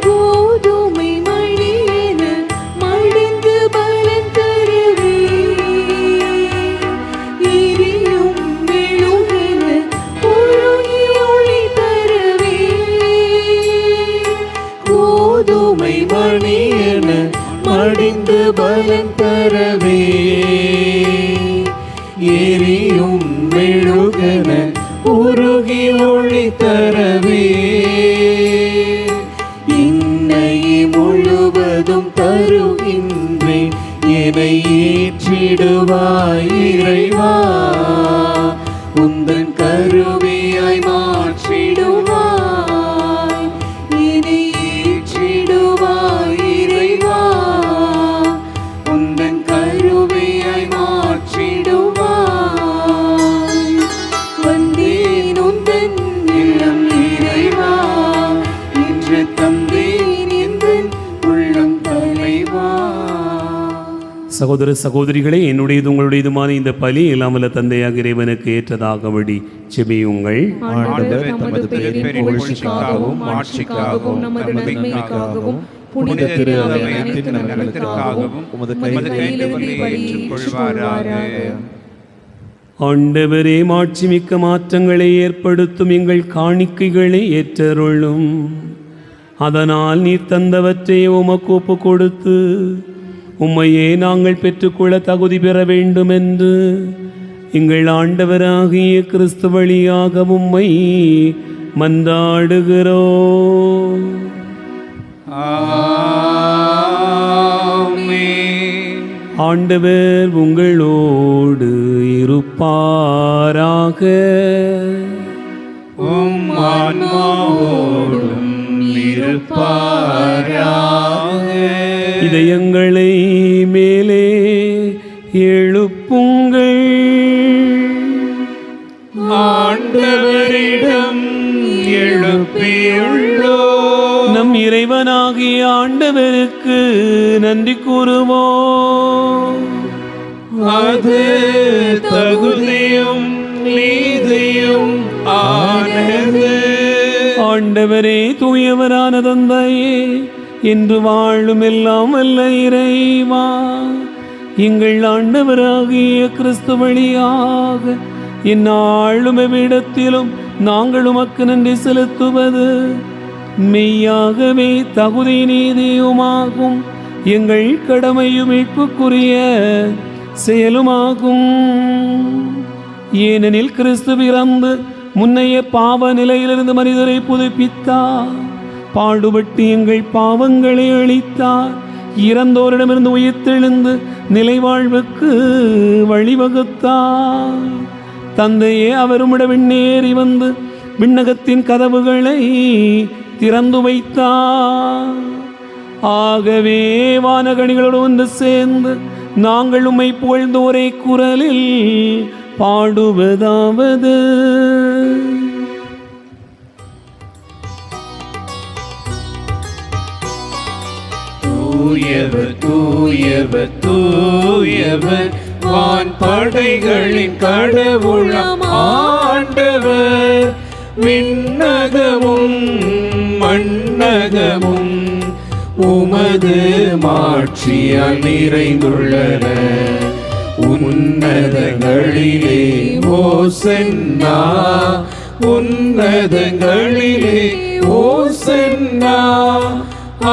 கோதுமை மணியென மடிந்து பலன் தருவே, எரியும் மெழுகென உருகி ஒளி தருவே. கோதுமை மணியென மடிந்து பலன் தரவே, எரியும் மெழுகென உருகி ஒளி தரவே. இன்னையே முழுவதும் தருகின்றேன், என்னை ஏற்றிடுவாய் இறைவா, உந்தன் கருவியாய் மாற்றிடுவாய். என்னை ஏற்றிடுவாய் இறைவா, உந்தன் கருணையாய் மாற்றிடுவாய். வந்தேன் உந்தன் இல்லம் இறைவா, இன்று தந்தேன் எந்தன் உள்ளம் தலைவா. சகோதர சகோதரிகளே, என்னுடையது உங்களுடையதுமான இந்த பலி இல்லாமல தந்தையாக இறைவனுக்கு ஏற்றதாகபடி செபியுங்கள். ஆண்டவர் தமது பெயரின் புகழ்ச்சிக்காகவும் மாட்சிக்காகவும் நமது நன்மைக்காகவும் புனித திரு அவை அனைத்தின் நலத்திற்காகவும் உமது கையிலிருந்து ஏற்றுக்கொள்வாராக. ஆண்டவரே, மாட்சிமிக்க மாற்றங்களை ஏற்படுத்தும் எங்கள் காணிக்கைகளை ஏற்றருளும். அதனால் நீர் தந்தவற்றை உமக்கு ஒப்பு கொடுத்து உம்மையே நாங்கள் பெற்றுக்கொள்ள தகுதி பெற வேண்டும் என்று எங்கள் ஆண்டவராகிய கிறிஸ்து வழியாக உம்மை மன்றாடுகிறோம். ஆமென். ஆண்டவர் உங்களோடு இருப்பாராக. உம் ஆன்மாவோடும் இருப்பாராக. இதயங்களை மேலே எழுப்புங்கள். ஆண்டவரிடம் எழுப்பியுள்ளோம். நம் இறைவனாகிய ஆண்டவருக்கு நன்றி கூறுவோம். அது தகுதியும் நீதியும் ஆனது. ஆண்டவரே, தூயவரான தந்தையே, என்று வாழும் எல்லாம் வல்ல இறைவா, எங்கள் ஆண்டவராகிய கிறிஸ்து வழியாக இந்நாளும் எவ்விடத்திலும் நாங்கள் உமக்கு நன்றி செலுத்துவது மெய்யாகவே தகுதி நீதியுமாகும். எங்கள் கடமையும் மீட்புக்குரிய செயலுமாகும். ஏனெனில் கிறிஸ்து பிறந்து முன்னைய பாவ நிலையிலிருந்து மனிதரை புதுப்பித்தார். பாடுபட்டு எங்கள் பாவங்களை அழித்தார். இறந்தோரிடமிருந்து உயிர்த்தெழுந்து நிலைவாழ்வுக்கு வழிவகுத்தார். தந்தையே, அவருமிட விண்ணேறி வந்து விண்ணகத்தின் கதவுகளை திறந்து வைத்தார். ஆகவே வானகணிகளோடு வந்து சேர்ந்து நாங்கள் உம்மை புகழ்ந்தோரே குரலில் பாடுவதாவது: தூயவர் தூயவர் தூயவர் வான் படைகளின் கடவுளாம் ஆண்டவர். விண்ணகமும் மண்ணகமும் உமது மாட்சியால் நிறைந்துள்ளன. உன்னதங்களிலே ஓசன்னா, உன்னதங்களிலே ஓசன்னா.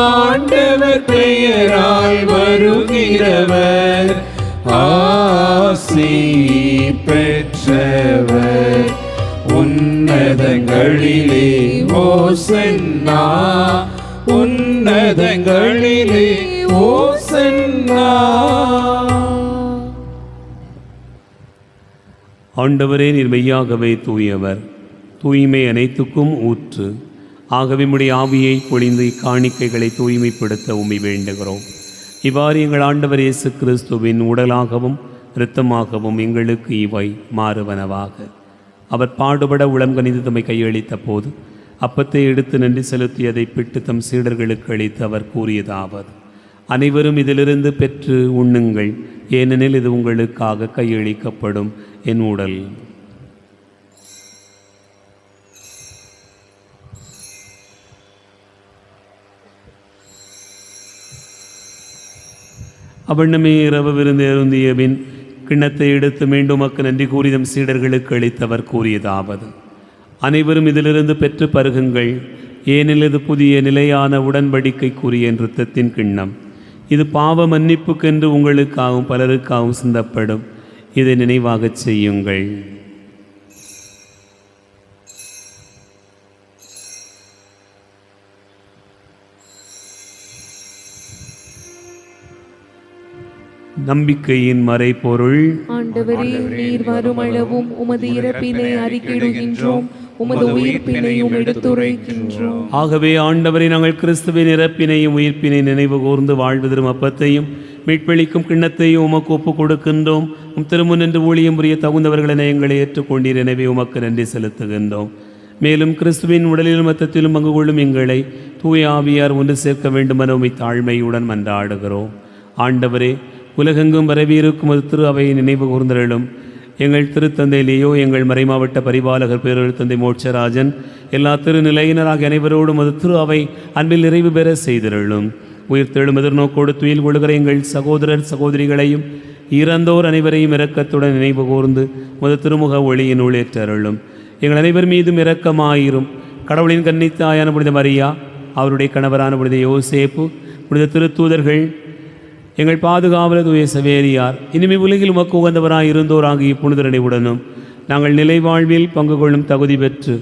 ஆண்டவர் பெயரால் வருகிறவர் ஆசி பெற்றவர். உன்னதங்களிலே ஓசன்னா, உன்னதங்களிலே ஓசன்னா. ஆண்டவரே, நீர் மெய்யாகவே தூயவர், தூய்மை அனைத்துக்கும் ஊற்று. ஆகவே உம்முடைய ஆவியை பொழிந்து இக்காணிக்கைகளை தூய்மைப்படுத்த உம்மை வேண்டுகிறோம். இவ்வாறு எங்கள் ஆண்டவர் இயேசு கிறிஸ்துவின் உடலாகவும் இரத்தமாகவும் எங்களுக்கு இவை மாறுவனவாக. அவர் பாடுபட உளம் கனிந்து தம்மை கையளித்த போது அப்பத்தை எடுத்து நன்றி செலுத்தி அதை பிட்டு தம் சீடர்களுக்கு அளித்து அவர் கூறியதாவது: அனைவரும் இதிலிருந்து பெற்று உண்ணுங்கள், ஏனெனில் இது உங்களுக்காக கையளிக்கப்படும் என் உடல். அவண்ணமே இரவு விருந்து அருந்திய பின் கிண்ணத்தை எடுத்து மீண்டும் நன்றி கூறி தம் சீடர்களுக்கு அளித்தவர் கூறியதாவது: அனைவரும் இதிலிருந்து பெற்று பருகுங்கள், ஏனெனில் இது புதிய நிலையான உடன்படிக்கைக்குரிய என் இரத்தத்தின் கிண்ணம். இது பாவ மன்னிப்புக்கென்று உங்களுக்காகவும் பலருக்காகவும் சிந்தப்படும். இதை நினைவாகச் செய்யுங்கள். நம்பிக்கையின் மறைபொருள்: ஆண்டவரே, நீர் வருமளவும் உமது இறப்பினை அறிக்கையிடுகின்றோம், உமது உயிர்ப்பினையும் எடுத்துரைக்கின்றோம். ஆகவே ஆண்டவரை, நாங்கள் கிறிஸ்துவின் இறப்பினையும் உயிர்ப்பினை நினைவு கூர்ந்து வாழ்வதரும் அப்பத்தையும் மீட்பளிக்கும் கிண்ணத்தையும் உமக்கு ஒப்புக் கொடுக்கின்றோம். உம் திருமுன் என்று ஊழியம் புரிய தகுந்தவர்களென எங்களை ஏற்றுக்கொண்டீர். எனவே உமக்கு நன்றி செலுத்துகின்றோம். மேலும் கிறிஸ்துவின் உடலிலும் இரத்தத்திலும் பங்கு கொள்ளும் எங்களை தூய ஆவியார் ஒன்று சேர்க்க வேண்டுமென உம்மை தாழ்மையுடன் மன்றாடுகிறோம். ஆண்டவரே, உலகெங்கும் பரவியிருக்கும் அது திரு அவையை நினைவு கூர்ந்தருளும். எங்கள் திருத்தந்தை லியோ, எங்கள் மறைமாவட்ட பரிபாலகர் பேரொரு தந்தை மோட்சராஜன், எல்லா திருநிலையினராக அனைவரோடும் அது திரு அவை அன்பில் நிறைவு பெற செய்திருளும். உயிர்த்தெழும் எதிர்நோக்கோடு துயில் கொள்கிற எங்கள் சகோதரர் சகோதரிகளையும் இறந்தோர் அனைவரையும் இரக்கத்துடன் நினைவு கூர்ந்து மது திருமுக ஒளியினுள் ஏற்றருளும். எங்கள் அனைவர் மீதும் இரக்கமாயிரும். கடவுளின் கன்னித்தாயான புனித மரியா, அவருடைய கணவரான புனித யோசேப்பு, புனித திருத்தூதர்கள், எங்கள் பாதுகாவலர் தூய சவேரியார், இனிமே உலகில் உமக்கு உகந்தவராய் இருந்தோராகிய புனிதர் அனைவருடனும் நாங்கள் நிலை வாழ்வில் பங்கு கொள்ளும் தகுதி பெற்று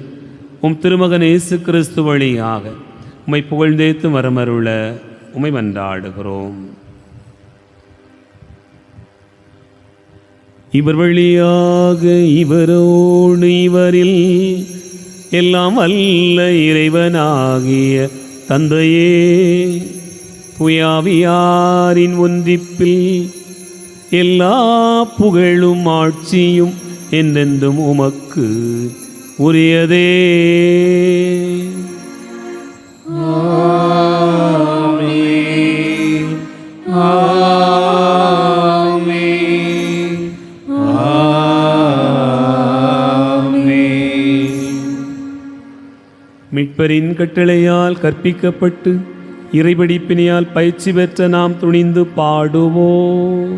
உம் திருமகன் இயேசு கிறிஸ்து வழியாக உம்மை புகழ்ந்தேத்து மரமருள உம்மை மன்றாடுகிறோம். இவர் வழியாக இவரோடு இவரில் எல்லாம் அல்ல இறைவனாகிய தந்தையே, புயாவியாரின் ஒன்றிப்பில் எல்லா புகழும் ஆட்சியும் என்றென்றும் உமக்கு உரியதே. ஆமென். ஆமென். ஆமென். மீட்பரின் கட்டளையால் கற்பிக்கப்பட்டு இறைபடிப்பினையால் பயிற்சி பெற்ற நாம் துணிந்து பாடுவோம்.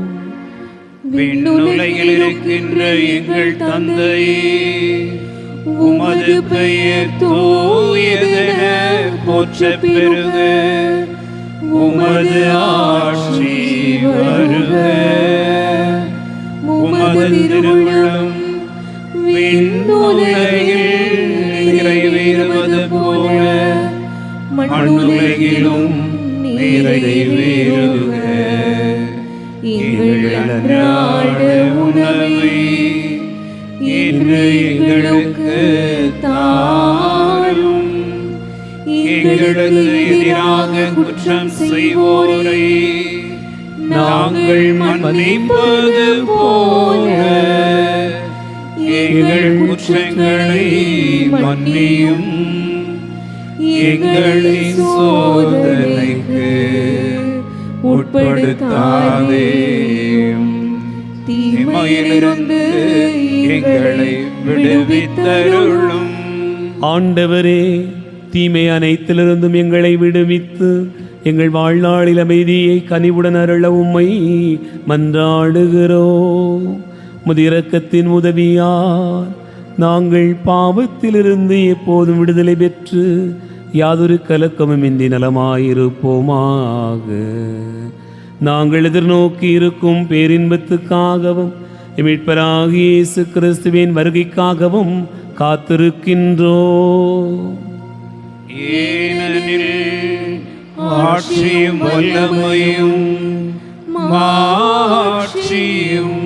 விண்ணுலகில் இருக்கின்ற எங்கள் தந்தையே, உமது பெயர் தூயதென போற்றப் பெறுக. உமது ஆட்சி வருக. உமது திருவுளம் விண்ணுலகில் நிறைவேறுவது போல மண்ணுலகிலும் நிறைவேறுக. எங்கள் அன்றாட உணவை இன்று எங்களுக்கு தாரும். எங்களுக்கு எதிராக குற்றம் செய்வோரை நாங்கள் மன்னிப்பது போல எங்கள் குற்றங்களை மன்னியும், எங்களை சோதனைக்கு உட்படுத்தாதேயும், தீமையிலிருந்து எங்களை விடுவித்தருளும். ஆண்டவரே, தீமை அனைத்திலிருந்தும் எங்களை விடுவித்து எங்கள் வாழ்நாளில் அமைதியை கனிவுடன் அருள உம்மை மன்றாடுகிறோம். உமது இரக்கத்தின் உதவியால் நாங்கள் பாவத்திலிருந்து எப்போதும் விடுதலை பெற்று யாதொரு கலக்கமுமின்றி நலமாயிருப்போமாக. நாங்கள் எதிர்நோக்கி இருக்கும் பேரின்பத்துக்காகவும் மீட்பராகிய இயேசு கிறிஸ்துவின் வருகைக்காகவும் காத்திருக்கின்றோம். ஏனெனில் ஆட்சியும் வல்லமையும் மாட்சியும்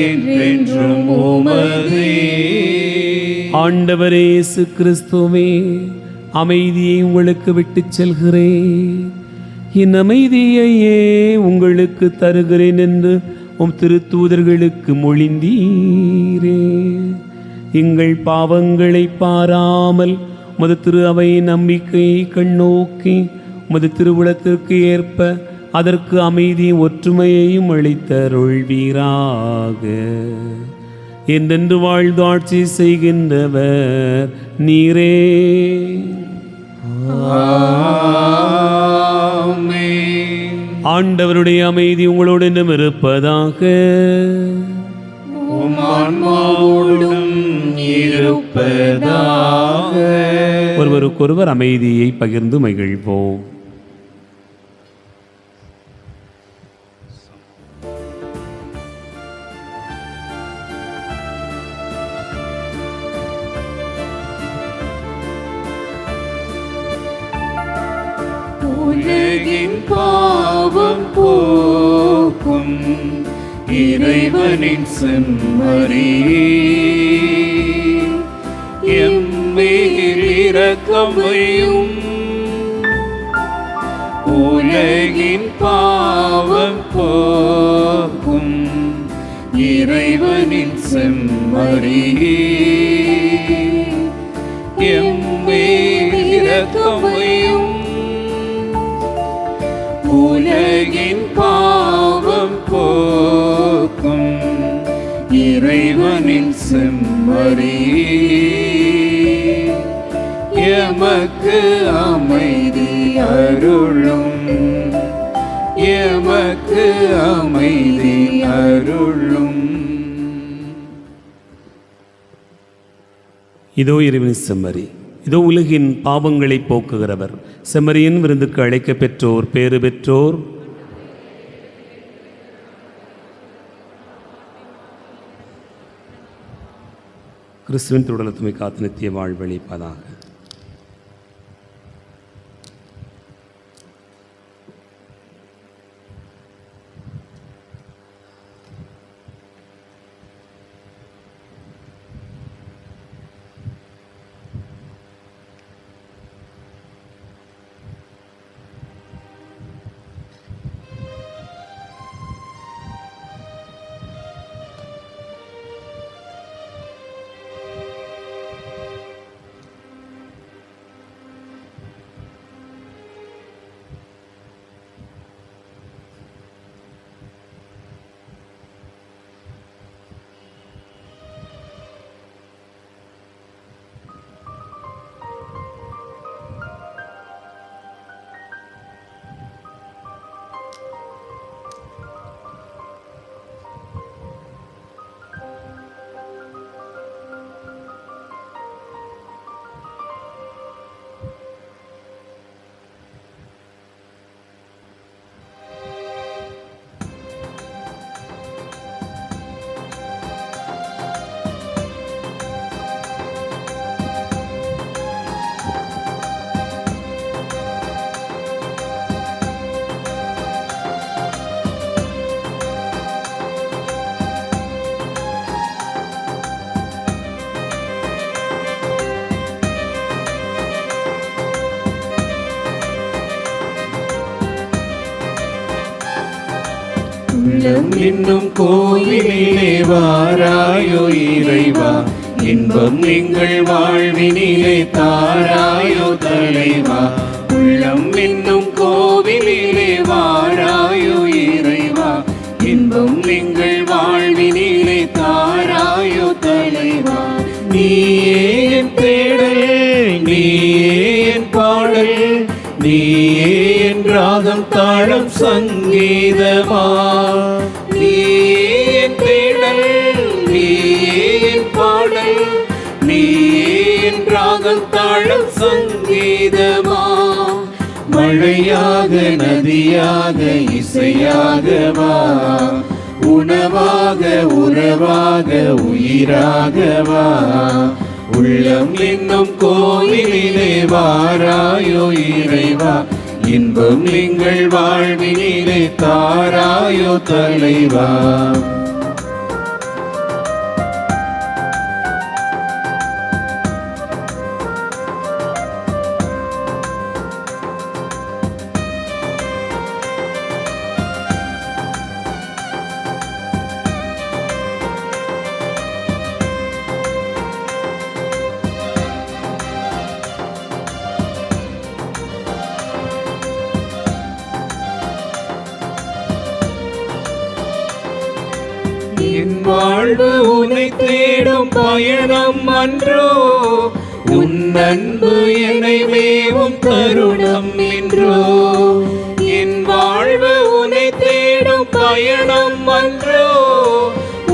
என்றென்றும் உமதே. ஆண்டவரே இயேசு கிறிஸ்துவே, அமைதியை உங்களுக்கு விட்டுச் செல்கிறேன், என் அமைதியையே உங்களுக்கு தருகிறேன் என்று உம் திருத்தூதர்களுக்கு மொழிந்தீரே. எங்கள் பாவங்களை பாராமல் உமது திரு அவையின் நம்பிக்கையை கண்ணோக்கி உமது திருவுளத்திற்கு ஏற்ப அதற்கு அமைதி ஒற்றுமையையும் அளித்தருள்வீராக. என்றென்று வாழ்ந்து ஆட்சி செய்கின்றவர் நீரே. ஆமென். ஆண்டவருடைய அமைதி உங்களோடு என்றும் இருப்பதாக. உம் ஆன்மாவோடும் இருப்பதாக. ஒருவருக்கொருவர் அமைதியை பகிர்ந்து மகிழ்வோம். உலகின் பாவம் போக்கும் இறைவனின் செம்மறியே, எம்மேல் இரக்கம் வையும். உலகின் பாவம் போக்கும் இறைவனின் செம்மறியே, எம்மேல் இரக்கம் வையும். உலகின் பாவம் போக்கும் இறைவனின் செம்மறியே, எமக்கு அமைதி அருளும், எமக்கு அமைதி அருளும். இதோ இறைவனின் செம்மறி, இதோ உலகின் பாவங்களை போக்குகிறவர். செம்மறியின் விருந்துக்கு அழைக்க பெற்றோர் பேறு பெற்றோர். கிறிஸ்துவின் திருவுடலத்துமை காத்து நித்திய வாழ்வழிப்பதாக. உள்ளம் இன்னும் கோவிலிலே வாராயோ இறைவா, இன்பம் எங்கள் வாழ்வினிலே தாராயோ தலைவா. உள்ளம் இன்னும் கோவிலிலே வாராயோ இறைவா, இன்பம் எங்கள் வாழ்வினிலே தாராயோ தலைவா. நீயே என் தேடல், நீயே என் பாடல், நீயே என் ராகம் தாளம் சங்கீதமா. நீயே என் தேடல், நீயே என் பாடல், நீயே என் ராகம் தாளம் சங்கீதமா. மழையாக நதியாக இசையாகவா, உணவாக உறவாக உயிராகவா. உள்ளம் என்னும் கோவிலிலே வாராயோ இறைவா, இன்பம் எங்கள் வாழ்வினிலே தாராயோ தலைவா. என் வாழ்வு உன்னை தேடும் பயணம் அன்றோ, உன் அன்பு என்னை மேவும் தருணம் என்றோ. என் வாழ்வு உன்னை தேடும் பயணம் அன்றோ,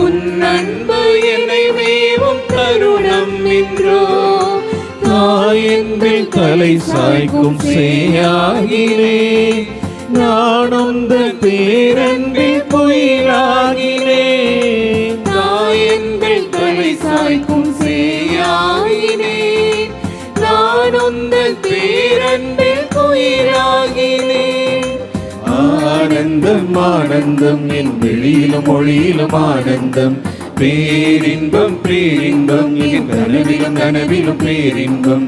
உன் அன்பு என்னை மேவும் தருணம் என்றோ. தாயென்பில் தலை சாய்க்கும் சேயாகிறேன், நான் உந்த பேரன்பில் பொயிலாகினேன். தாயென்பில் தலை சாய்க்கும் சேயாகினேன், நான் உந்த பேரன்பில் பொயிலாகினேன். ஆனந்தம் ஆனந்தம் என் வெளியிலும் மொழியிலும் ஆனந்தம், பேரின்பம் பேரின்பம் என் கனவிலும் கனவிலும் பேரின்பம்.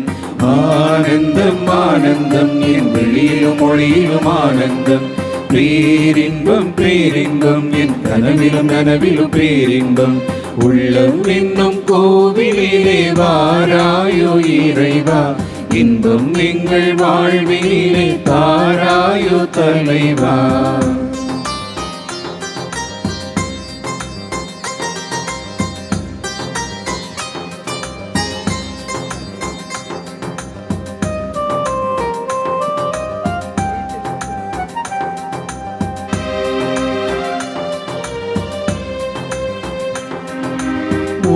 ஆனந்தம் ஆனந்தம் என் வெளியிலும் மொழியிலும் ஆனந்தம், பேரின்பம் பேரின்பம் என் கனவிலும் கனவிலும் பேரின்பம். உள்ளம் என்னும் கோவிலிலே வாராயோ இறைவா, இன்பம் எங்கள் வாழ்வினிலே தாராயோ தலைவா.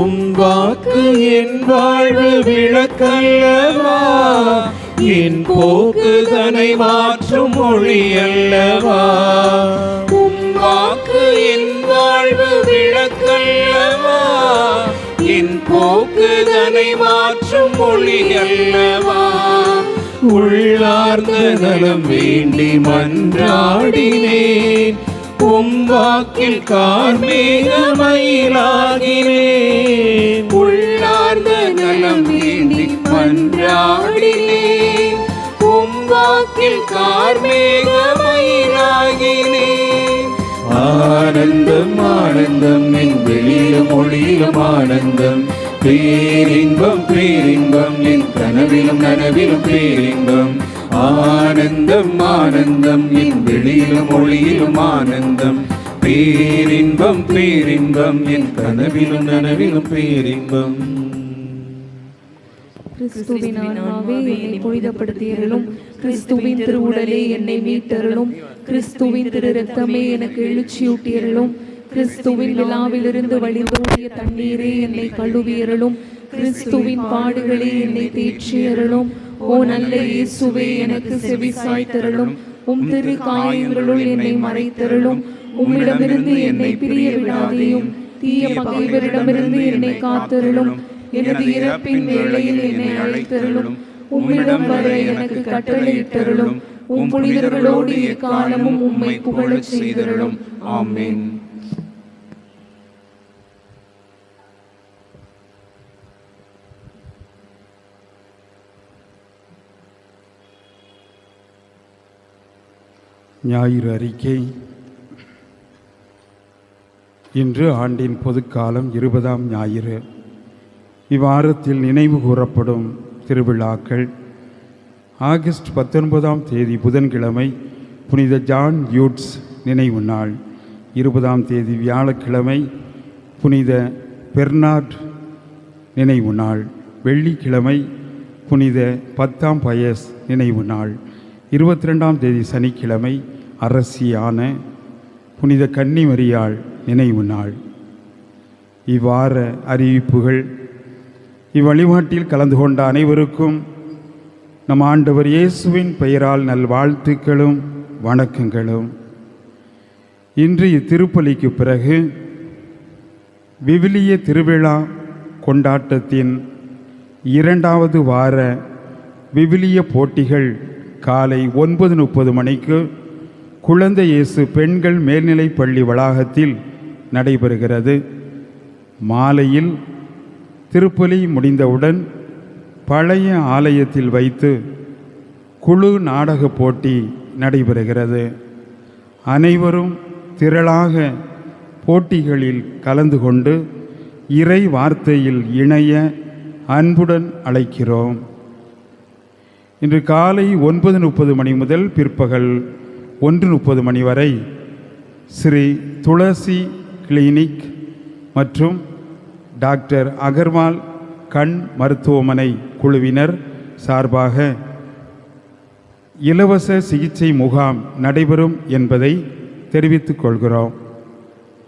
உன் வாக்கு என் வாழ்வு விளக்கல்லவா, என் போக்கு தனை மாற்றும் மொழி அல்லவா. உன் வாக்கு என் வாழ்வு விளக்கல்லவா, என் போக்கு தனை மாற்றும் மொழி அல்லவா. உள்ளார்ந்த நலம் வேண்டி மன்றாடினேன், உம் வாக்கில் கார்மேகமயிலாகினேன். உள்ளார்ந்த நலம் வேண்டி மன்றாடினேன், உம் வாக்கில் கார்மேகமயிலாகினேன். ஆனந்தம் ஆனந்தம் என் வெளியிலும் மொழியிலும் ஆனந்தம், பேரின்பம் பேரின்பம் என் கனவிலும் நனவிலும் பேரின்பம். ஆனந்தம் ஆனந்தம் என் வெளியிலும் மொழியிலும் ஆனந்தம், பேரின்பம் பேரின்பம் என் கனவிலும் நனவிலும் பேரின்பம். கிறிஸ்துவின் ஆன்மாவே என்னை புனிதப்படுத்தியருளும், கிறிஸ்துவின் திருவுடலே என்னை மீட்டருளும், கிறிஸ்துவின் திரு இரத்தமே எனக்கு எழுச்சியூட்டியருளும், கிறிஸ்துவின் விழாவிலிருந்து வழிந்தோடிய தண்ணீரே என்னை கழுவியருளும், கிறிஸ்துவின் பாடுகளே என்னை தேற்றியருளும். ஓ நல்ல இயேசுவே எனக்கு செவி சாய்த்தருளும், உம் திரு காயங்களுள் என்னை மறைத்தருளும். உம்மிடமிருந்து என்னை பிரிய விடாதேயும், தீய பகைவரிடமிருந்து என்னை காத்தருளும். எனது இறப்பின் வேளையில் என்னை அழைத்தருளும், உம்மிடம் வர எனக்கு கட்டளையிட்டருளும். உம் புனிதர்களோடு எக்காலமும் உம்மை புகழச் செய்தருளும். ஆமென். ஞாயிறு அறிக்கை. இன்று ஆண்டின் பொதுக்காலம் 20ஆம் ஞாயிறு. இவ்வாரத்தில் நினைவு கூறப்படும் திருவிழாக்கள்: ஆகஸ்ட் 19ஆம் தேதி புதன்கிழமை புனித ஜான் யூட்ஸ் நினைவு நாள். 20ஆம் தேதி வியாழக்கிழமை புனித பெர்னார்ட் நினைவு நாள். வெள்ளிக்கிழமை புனித 10ஆம் பயஸ் நினைவு நாள். 22ஆம் தேதி சனிக்கிழமை அரசியான புனித கன்னிமரியாள் நினைவு நாள். இவ்வார அறிவிப்புகள். இவ்வழிபாட்டில் கலந்து கொண்ட அனைவருக்கும் நம் ஆண்டவர் இயேசுவின் பெயரால் நல்வாழ்த்துக்களும் வணக்கங்களும். இன்று இத்திருப்பலிக்கு பிறகு விவிலிய திருவிழா கொண்டாட்டத்தின் 2வது வார விவிலிய போட்டிகள் காலை 9:30 மணிக்கு குழந்தை இயேசு பெண்கள் மேல்நிலைப் பள்ளி வளாகத்தில் நடைபெறுகிறது. மாலையில் திருப்பலி முடிந்தவுடன் பழைய ஆலயத்தில் வைத்து குழு நாடக போட்டி நடைபெறுகிறது. அனைவரும் திரளாக போட்டிகளில் கலந்து கொண்டு இறை வார்த்தையில் இணைய அன்புடன் அழைக்கிறோம். இன்று காலை 9:30 மணி முதல் பிற்பகல் 1:30 மணி வரை ஸ்ரீ துளசி கிளினிக் மற்றும் டாக்டர் அகர்வால் கண் மருத்துவமனை குழுவினர் சார்பாக இலவச சிகிச்சை முகாம் நடைபெறும் என்பதை தெரிவித்துக் கொள்கிறோம்.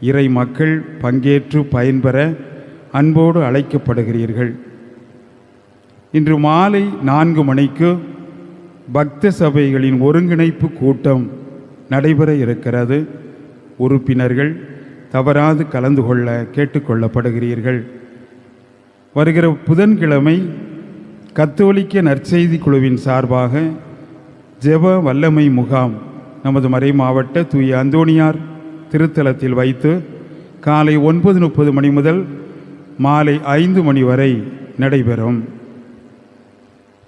இறை மக்கள் பங்கேற்று பயன்பெற அன்போடு அழைக்கப்படுகிறீர்கள். இன்று மாலை 4 மணிக்கு பக்த சபைகளின் ஒருங்கிணைப்பு கூட்டம் நடைபெற இருக்கிறது. உறுப்பினர்கள் தவறாது கலந்து கொள்ள கேட்டுக்கொள்ளப்படுகிறீர்கள். வருகிற புதன்கிழமை கத்தோலிக்க நற்செய்தி குழுவின் சார்பாக ஜெப வல்லமை முகாம் நமது மறை மாவட்ட தூய அந்தோணியார் திருத்தலத்தில் வைத்து காலை 9:30 மணி முதல் மாலை 5 மணி வரை நடைபெறும்.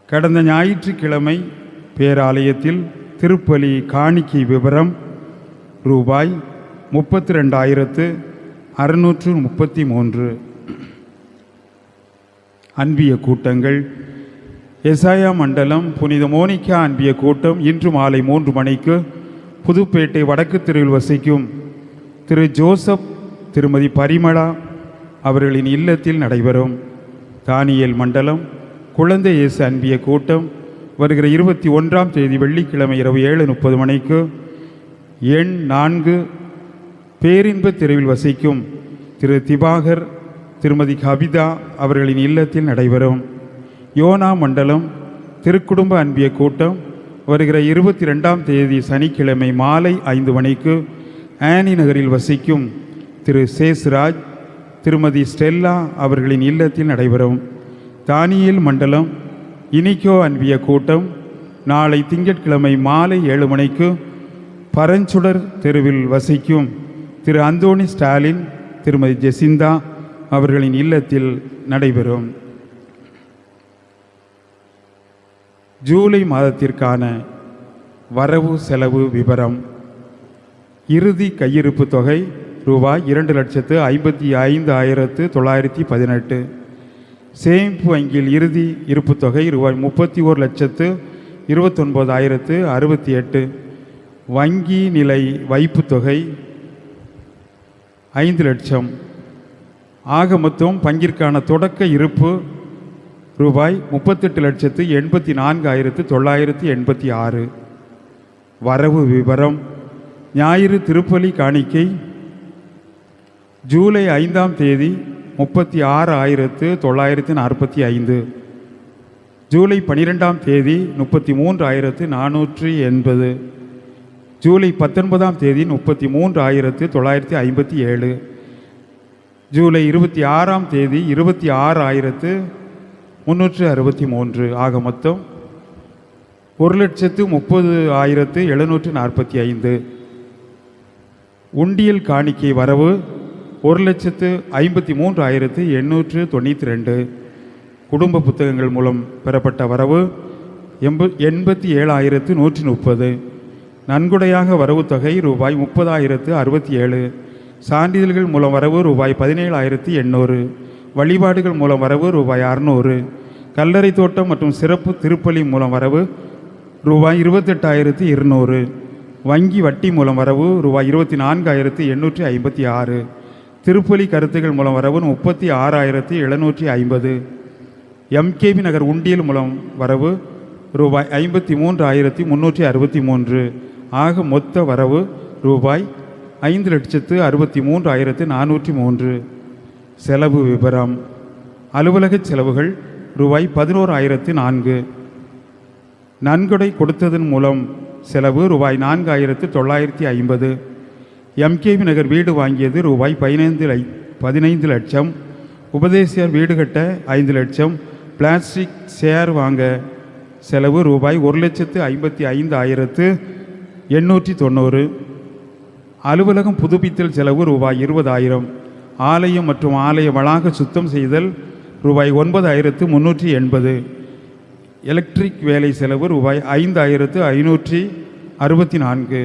கடந்த ஞாயிற்றுக்கிழமை பேராலயத்தில் திருப்பலி காணிக்கை விவரம் ரூபாய் 32,633. அன்பிய கூட்டங்கள். எசாயா மண்டலம் புனித மோனிகா அன்பிய கூட்டம் இன்று மாலை 3 மணிக்கு புதுப்பேட்டை வடக்கு தெருவில் வசிக்கும் திரு ஜோசப் திருமதி பரிமளா அவர்களின் இல்லத்தில் நடைபெறும். தானியல் மண்டலம் குழந்தை இயேசு அன்பிய கூட்டம் வருகிற 21ஆம் தேதி வெள்ளிக்கிழமை இரவு 7:30 மணிக்கு எண் 4 பேரின்ப தெருவில் வசிக்கும் திரு திவாகர் திருமதி கவிதா அவர்களின் இல்லத்தில் நடைபெறும். யோனா மண்டலம் திருக்குடும்ப அன்பிய கூட்டம் வருகிற 22ஆம் தேதி சனிக்கிழமை மாலை 5 மணிக்கு ஆனி நகரில் வசிக்கும் திரு சேஸ்ராஜ் திருமதி ஸ்டெல்லா அவர்களின் இல்லத்தில் நடைபெறும். தானியல் மண்டலம் இனிக்கோ அன்பிய கூட்டம் நாளை திங்கட்கிழமை மாலை 7 மணிக்கு பரஞ்சுடர் தெருவில் வசிக்கும் திரு அந்தோணி ஸ்டாலின் திருமதி ஜெசிந்தா அவர்களின் இல்லத்தில் நடைபெறும். ஜூலை மாதத்திற்கான வரவு செலவு விவரம். இறுதி கையிருப்பு தொகை ரூபாய் 2,55,918. சேமிப்பு வங்கியில் இறுதி இருப்பு தொகை ரூபாய் 31,29,068. வங்கி நிலை வைப்பு தொகை 5 லட்சம். ஆக மொத்தம் பங்கிற்கான தொடக்க இருப்பு ரூபாய் 38,84,986. வரவு விவரம். ஞாயிறு திருப்பலி காணிக்கை ஜூலை 5ஆம் தேதி 36,945. ஜூலை 12ஆம் தேதி 33,480. ஜூலை 19ஆம் தேதி 33,957. ஜூலை 26ஆம் தேதி 26,363. ஆக மொத்தம் 1,30,30,745. உண்டியல் காணிக்கை வரவு 1,53,892. குடும்ப புத்தகங்கள் மூலம் பெறப்பட்ட வரவு 87,130. நன்கொடையாக வரவு தொகை ரூபாய் 30,067. சான்றிதழ்கள் மூலம் வரவு ரூபாய் 17,800. வழிபாடுகள் மூலம் வரவு ரூபாய் 600. கல்லறை தோட்டம் மற்றும் சிறப்பு திருப்பலி மூலம் வரவு ரூபாய் 28,200. வங்கி வட்டி மூலம் வரவு ரூபாய் 24,856. திருப்பலி கருத்துகள் மூலம் வரவு 36,750. எம்கேபி நகர் உண்டியல் மூலம் வரவு ரூபாய் 53,363. ஆக மொத்த வரவு ரூபாய் 5,63,403. செலவு விபரம். அலுவலக செலவுகள் ரூபாய் 11,004. நன்கொடை கொடுத்ததன் மூலம் செலவு ரூபாய் 4,950. எம்கேபி நகர் வீடு வாங்கியது ரூபாய் 15 லட்சம். உபதேசியார் வீடு கட்ட 5 லட்சம். பிளாஸ்டிக் சேர் வாங்க செலவு ரூபாய் 1,55,890. அலுவலகம் புதுப்பித்தல் செலவு ரூபாய் 20,000. ஆலயம் மற்றும் ஆலய வளாக சுத்தம் செய்தல் ரூபாய் 9,380. எலக்ட்ரிக் வேலை செலவு ரூபாய் 5,564.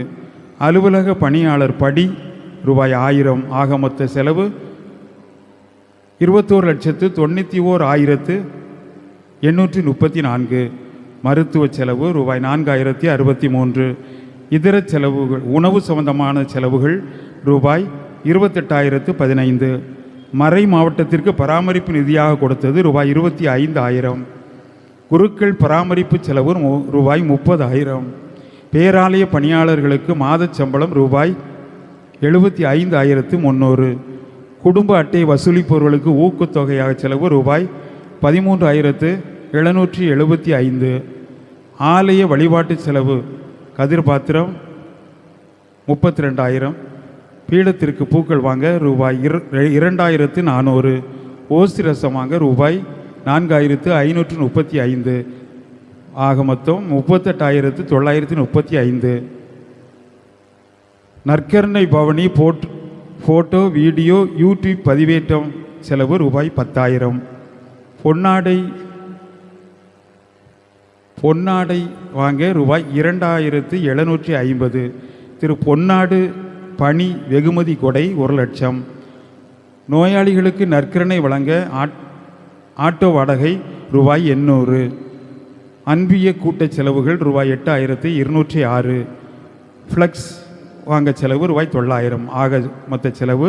அலுவலக பணியாளர் படி ரூபாய் 1000. ஆக மொத்த செலவு 21,91,834. மருத்துவ செலவு ரூபாய் 4,063. இதர செலவுகள் உணவு சம்பந்தமான செலவுகள் ரூபாய் 28,015. மறை மாவட்டத்திற்கு பராமரிப்பு நிதியாக கொடுத்தது ரூபாய் 25,000. குருக்கள் பராமரிப்பு செலவு ரூபாய் 30,000. பேராலய பணியாளர்களுக்கு மாதச் சம்பளம் ரூபாய் 75,300. குடும்ப அட்டை வசூலிப்பவர்களுக்கு ஊக்கத்தொகையாக செலவு ரூபாய் 13,775. ஆலய வழிபாட்டு செலவு கதிர்பாத்திரம் 32,000. பீடத்திற்கு பூக்கள் வாங்க ரூபாய் 2,400. ஓசி ரசம் வாங்க ரூபாய் 4,535. ஆக மொத்தம் 38,935. நற்கருணை பவனி ஃபோட்டோ வீடியோ யூடியூப் பதிவேற்றம் செலவு ரூபாய் 10,000. பொன்னாடை வாங்க ரூபாய் 2,750. திரு பொன்னாடு பணி வெகுமதி கொடை 1 லட்சம். நோயாளிகளுக்கு நற்கருணை வழங்க ஆட்டோ வாடகை ரூபாய் 800. அன்பிய கூட்டச் செலவுகள் ரூபாய் 8,206. ஃப்ளக்ஸ் வாங்க செலவு ரூபாய் 900. ஆக மொத்த செலவு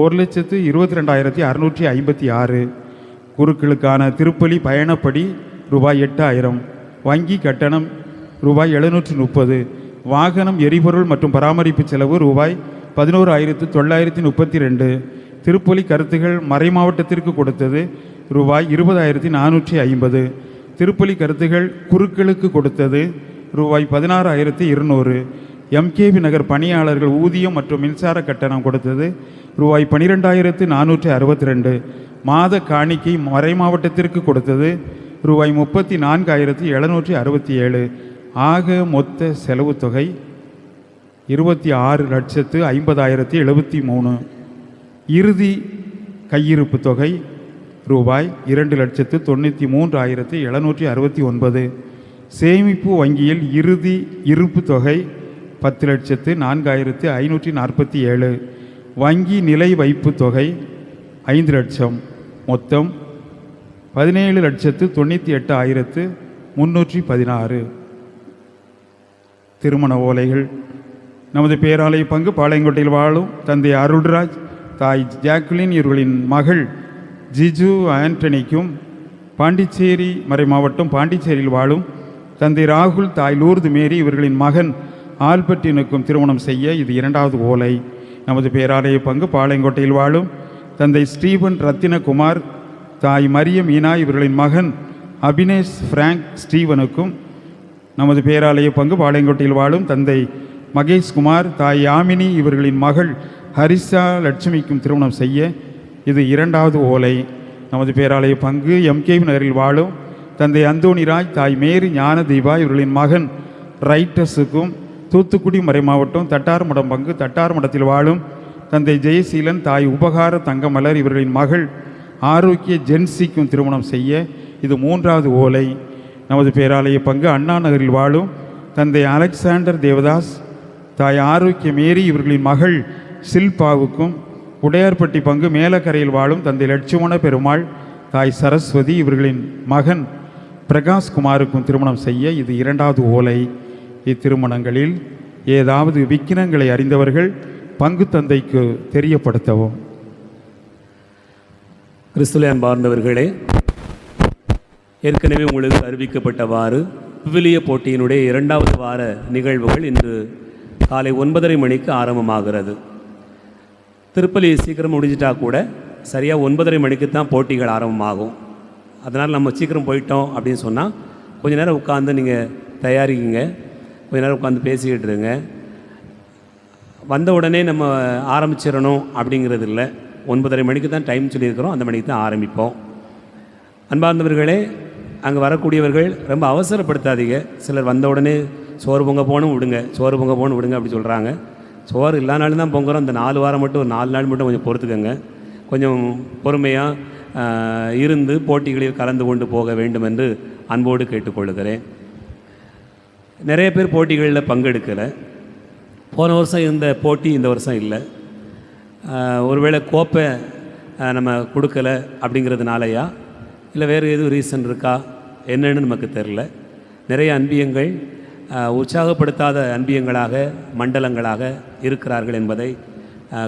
1,22,656. குருக்களுக்கான திருப்பலி பயணப்படி ரூபாய் 8,000. வங்கி கட்டணம் ரூபாய் 730. வாகனம் எரிபொருள் மற்றும் பராமரிப்பு செலவு ரூபாய் 11,932. திருப்பலி கருத்துகள் மறை மாவட்டத்திற்கு கொடுத்தது ரூபாய் 20,450. திருப்பலி கருத்துகள் குருக்களுக்கு கொடுத்தது ரூபாய் 16,200. எம்கேபி நகர் பணியாளர்கள் ஊதியம் மற்றும் மின்சார கட்டணம் கொடுத்தது ரூபாய் 12,462. மாத காணிக்கை மறை மாவட்டத்திற்கு கொடுத்தது ரூபாய் 34,767. ஆக மொத்த செலவு தொகை 26,50,073. இறுதி கையிருப்பு தொகை ரூபாய் 2,93,769. சேமிப்பு வங்கியில் இறுதி இருப்பு தொகை 10,04,547. வங்கி நிலை வைப்பு தொகை 5 லட்சம். மொத்தம் 17,98,316. திருமண ஓலைகள். நமது பேராலய பங்கு பாளையங்கோட்டையில் வாழும் தந்தை அருள்ராஜ், தாய் ஜாக்குலின் இவர்களின் மகள் ஜிஜு ஆண்டனிக்கும், பாண்டிச்சேரி மறை மாவட்டம் பாண்டிச்சேரியில் வாழும் தந்தை ராகுல், தாய் லூர்து மேரி இவர்களின் மகன் ஆல்பர்ட்டினுக்கும் திருமணம் செய்ய இது 2வது ஓலை. நமது பேராலய பங்கு பாளையங்கோட்டையில் வாழும் தந்தை ஸ்டீபன் ரத்தினகுமார், தாய் மரியம் மீனா இவர்களின் மகன் அபினேஷ் பிராங்க் ஸ்டீவனுக்கும், நமது பேராலய பங்கு பாளையங்கோட்டையில் வாழும் தந்தை மகேஷ்குமார், தாய் யாமினி இவர்களின் மகள் ஹரிஷா லட்சுமிக்கும் திருமணம் செய்ய இது 2வது ஓலை. நமது பேராலய பங்கு எம்கேவி நகரில் வாழும் தந்தை அந்தோணிராஜ், தாய் மேரி ஞான தீபா இவர்களின் மகன் ரைட்டஸுக்கும், தூத்துக்குடி மறை மாவட்டம் தட்டார்மடம் பங்கு தட்டார்மடத்தில் வாழும் தந்தை ஜெயசீலன், தாய் உபகார தங்கமலர் இவர்களின் மகள் ஆரோக்கிய ஜென்சிக்கும் திருமணம் செய்ய இது 3வது ஓலை. நமது பேராலய பங்கு அண்ணா நகரில் வாழும் தந்தை அலெக்சாண்டர் தேவதாஸ், தாய் ஆரோக்கிய மேரி இவர்களின் மகள் ஷில்பாவுக்கும் உடையார்பட்டி பங்கு மேலக்கரையில் வாழும் தந்தை லட்சுமண பெருமாள், தாய் சரஸ்வதி இவர்களின் மகன் பிரகாஷ் குமாருக்கும் திருமணம் செய்ய இது 2வது ஓலை. இத்திருமணங்களில் ஏதாவது விக்கினங்களை அறிந்தவர்கள் பங்கு தந்தைக்கு தெரியப்படுத்தவும். கிறிஸ்துவிலே அன்பார்ந்தவர்களே, ஏற்கனவே உங்களுக்கு அறிவிக்கப்பட்டவாறு விவிலிய போட்டியினுடைய 2வது வார நிகழ்வுகள் இன்று காலை 9:30 மணிக்கு ஆரம்பமாகிறது. திருப்பலி சீக்கிரம் முடிஞ்சிட்டா கூட சரியாக 9:30 மணிக்கு தான் போட்டிகள் ஆரம்பமாகும். அதனால் நம்ம சீக்கிரம் போயிட்டோம் அப்படின்னு சொன்னால் கொஞ்சம் நேரம் உட்காந்து நீங்கள் தயாரிக்குங்க, கொஞ்சம் நேரம் உட்காந்து பேசிக்கிட்டு இருங்க. வந்த உடனே நம்ம ஆரம்பிச்சிடணும் அப்படிங்கிறது இல்லை. 9:30 மணிக்கு தான் டைம் சொல்லியிருக்கிறோம், அந்த மணிக்கு தான் ஆரம்பிப்போம். அன்பார்ந்தவர்களே, அங்கே வரக்கூடியவர்கள் ரொம்ப அவசரப்படுத்தாதீங்க. சிலர் வந்த உடனே சோறு பொங்க போகணும் விடுங்க, சோறு பொங்க போகணும் விடுங்க அப்படி சொல்கிறாங்க. சோறு இல்லா நாள் தான் பொங்குறோம். இந்த 4 வாரம் மட்டும், ஒரு 4 நாள் மட்டும் கொஞ்சம் பொறுத்துக்கங்க. கொஞ்சம் பொறுமையாக இருந்து போட்டிகளில் கலந்து கொண்டு போக வேண்டும் என்று அன்போடு கேட்டுக்கொள்கிறேன். நிறைய பேர் போட்டிகளில் பங்கெடுக்கலை. போன வருஷம் இருந்த போட்டி இந்த வருஷம் இல்லை. ஒருவேளை கோப்பை நம்ம கொடுக்கலை அப்படிங்கிறதுனாலயா, இல்லை வேறு எதுவும் ரீசன் இருக்கா என்னன்னு நமக்கு தெரில. நிறைய அன்பியங்கள் உற்சாகப்படுத்தாத அன்பியங்களாக, மண்டலங்களாக இருக்கிறார்கள் என்பதை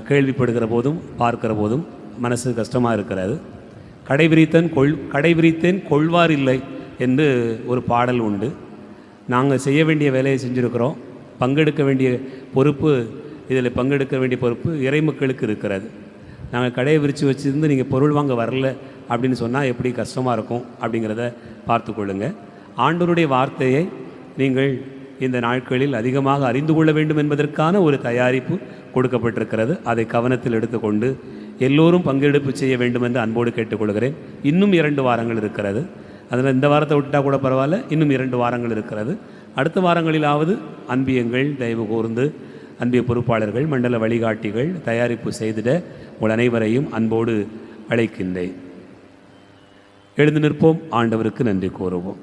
கேள்விப்படுகிற போதும் பார்க்கிற போதும் மனசு கஷ்டமாக இருக்கிறது. கடைவிரித்தேன் கொள்வார் இல்லை என்று ஒரு பாடல் உண்டு. நாங்கள் செய்ய வேண்டிய வேலையை செஞ்சுருக்கிறோம். பங்கெடுக்க வேண்டிய பொறுப்பு, இதில் பங்கெடுக்க வேண்டிய பொறுப்பு இறைமக்களுக்கு இருக்கிறது. நாங்கள் கடையை விரித்து வச்சுருந்து நீங்கள் பொருள் வாங்க வரல அப்படின்னு சொன்னால் எப்படி கஷ்டமாக இருக்கும் அப்படிங்கிறத பார்த்து கொள்ளுங்கள். ஆண்டவருடைய வார்த்தையை நீங்கள் இந்த நாட்களில் அதிகமாக அறிந்து கொள்ள வேண்டும் என்பதற்கான ஒரு தயாரிப்பு கொடுக்கப்பட்டிருக்கிறது. அதை கவனத்தில் எடுத்துக்கொண்டு எல்லோரும் பங்கெடுப்பு செய்ய வேண்டும் என்று அன்போடு கேட்டுக்கொள்கிறேன். இன்னும் 2 வாரங்கள் இருக்கிறது. அதில் இந்த வாரத்தை விட்டால் கூட பரவாயில்ல, இன்னும் 2 வாரங்கள் இருக்கிறது. அடுத்த வாரங்களிலாவது அன்பியங்கள் தயவு கூர்ந்து அன்பிய பொறுப்பாளர்கள், மண்டல வழிகாட்டிகள் தயாரிப்பு செய்திட உங்கள் அனைவரையும் அன்போடு அழைக்கின்றேன். எழுந்து நிற்போம், ஆண்டவருக்கு நன்றி கூறுவோம்.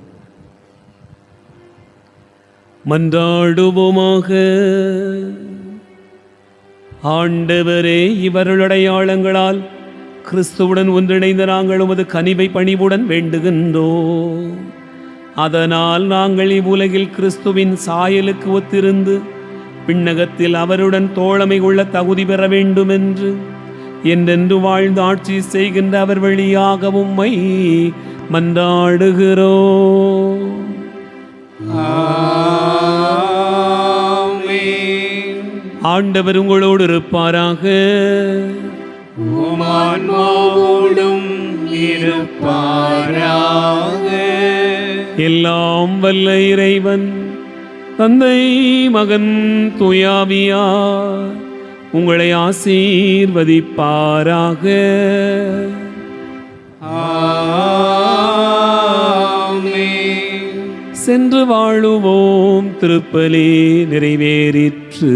மன்றாடுவோமாக. ஆண்டவரே, இவருடைய அடையாளங்களால் கிறிஸ்துவுடன் ஒன்றிணைந்த நாங்கள் உமது கனிவை பணிவுடன் வேண்டுகின்றோம். அதனால் நாங்கள் இவ்வுலகில் கிறிஸ்துவின் சாயலுக்கு ஒத்திருந்து விண்ணகத்தில் அவருடன் தோழமை கொள்ள தகுதி பெற வேண்டும் என்று என்றென்று வாழ்ந்து ஆட்சி செய்கின்ற அவர் வழியாக உம்மை மன்றாடுகிறோம். ஆண்டவர் உங்களோடு இருப்பாராக. உம்மான்மாவோடும் இருப்பாராக. எல்லாம் வல்ல இறைவன் தந்தை, மகன், தூயாவியார் உங்களை ஆசீர்வதிப்பாராக. சென்று வாழுவோம். திருப்பலி நிறைவேறிற்று.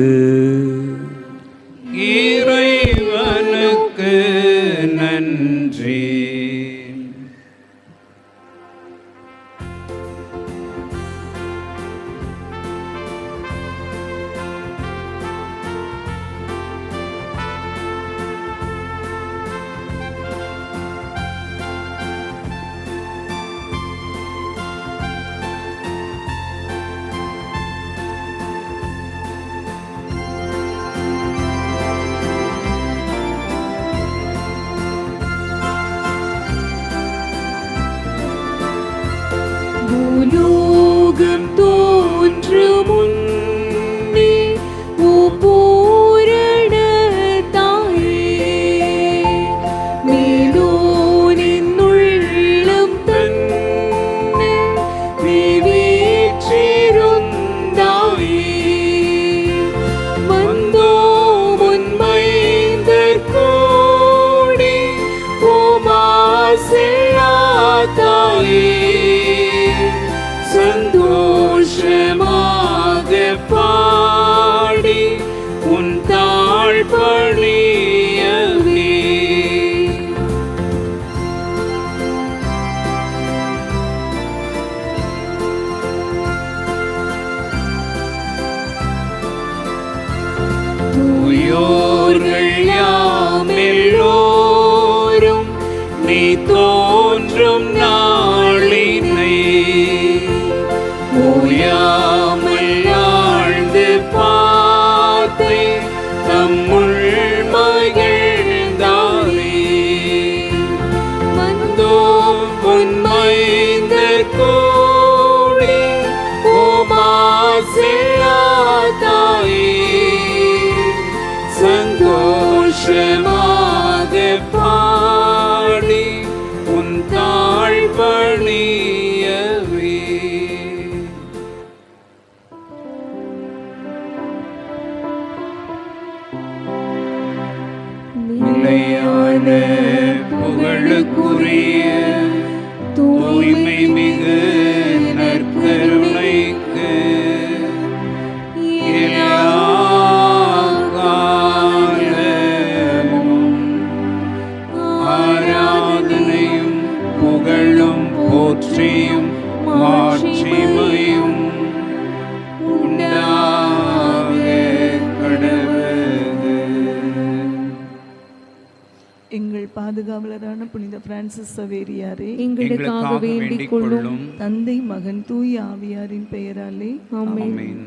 இறைவனுக்கு நன்றி. தோன்றும் நாளினை ஓயாமல் ஆழ்ந்து பார்த்தே தம்முள் மகிழ்ந்தாரே. வந்தோம் உன்மைந்த கோடி உமாசில்லாதாயே சந்தோஷமாக பாடி உன் தாழ் பணியவே. நிலையான புகழுக்குரிய தூய்மை மிகு நற்கருணைக்கு எல்லா காலமும் ஆராதனையும் புகழும் போற்றியும் மாட்சிமையும் உண்டாக கடவுது. எங்கள் பாதுகாவலரான புனித பிரான்சிஸ் சவேரியாரே, எங்களுக்காக வேண்டிக் கொள்ளும். தந்தை மகன் தூய ஆவியாரின் பெயராலே ஆமென். ஆமென்.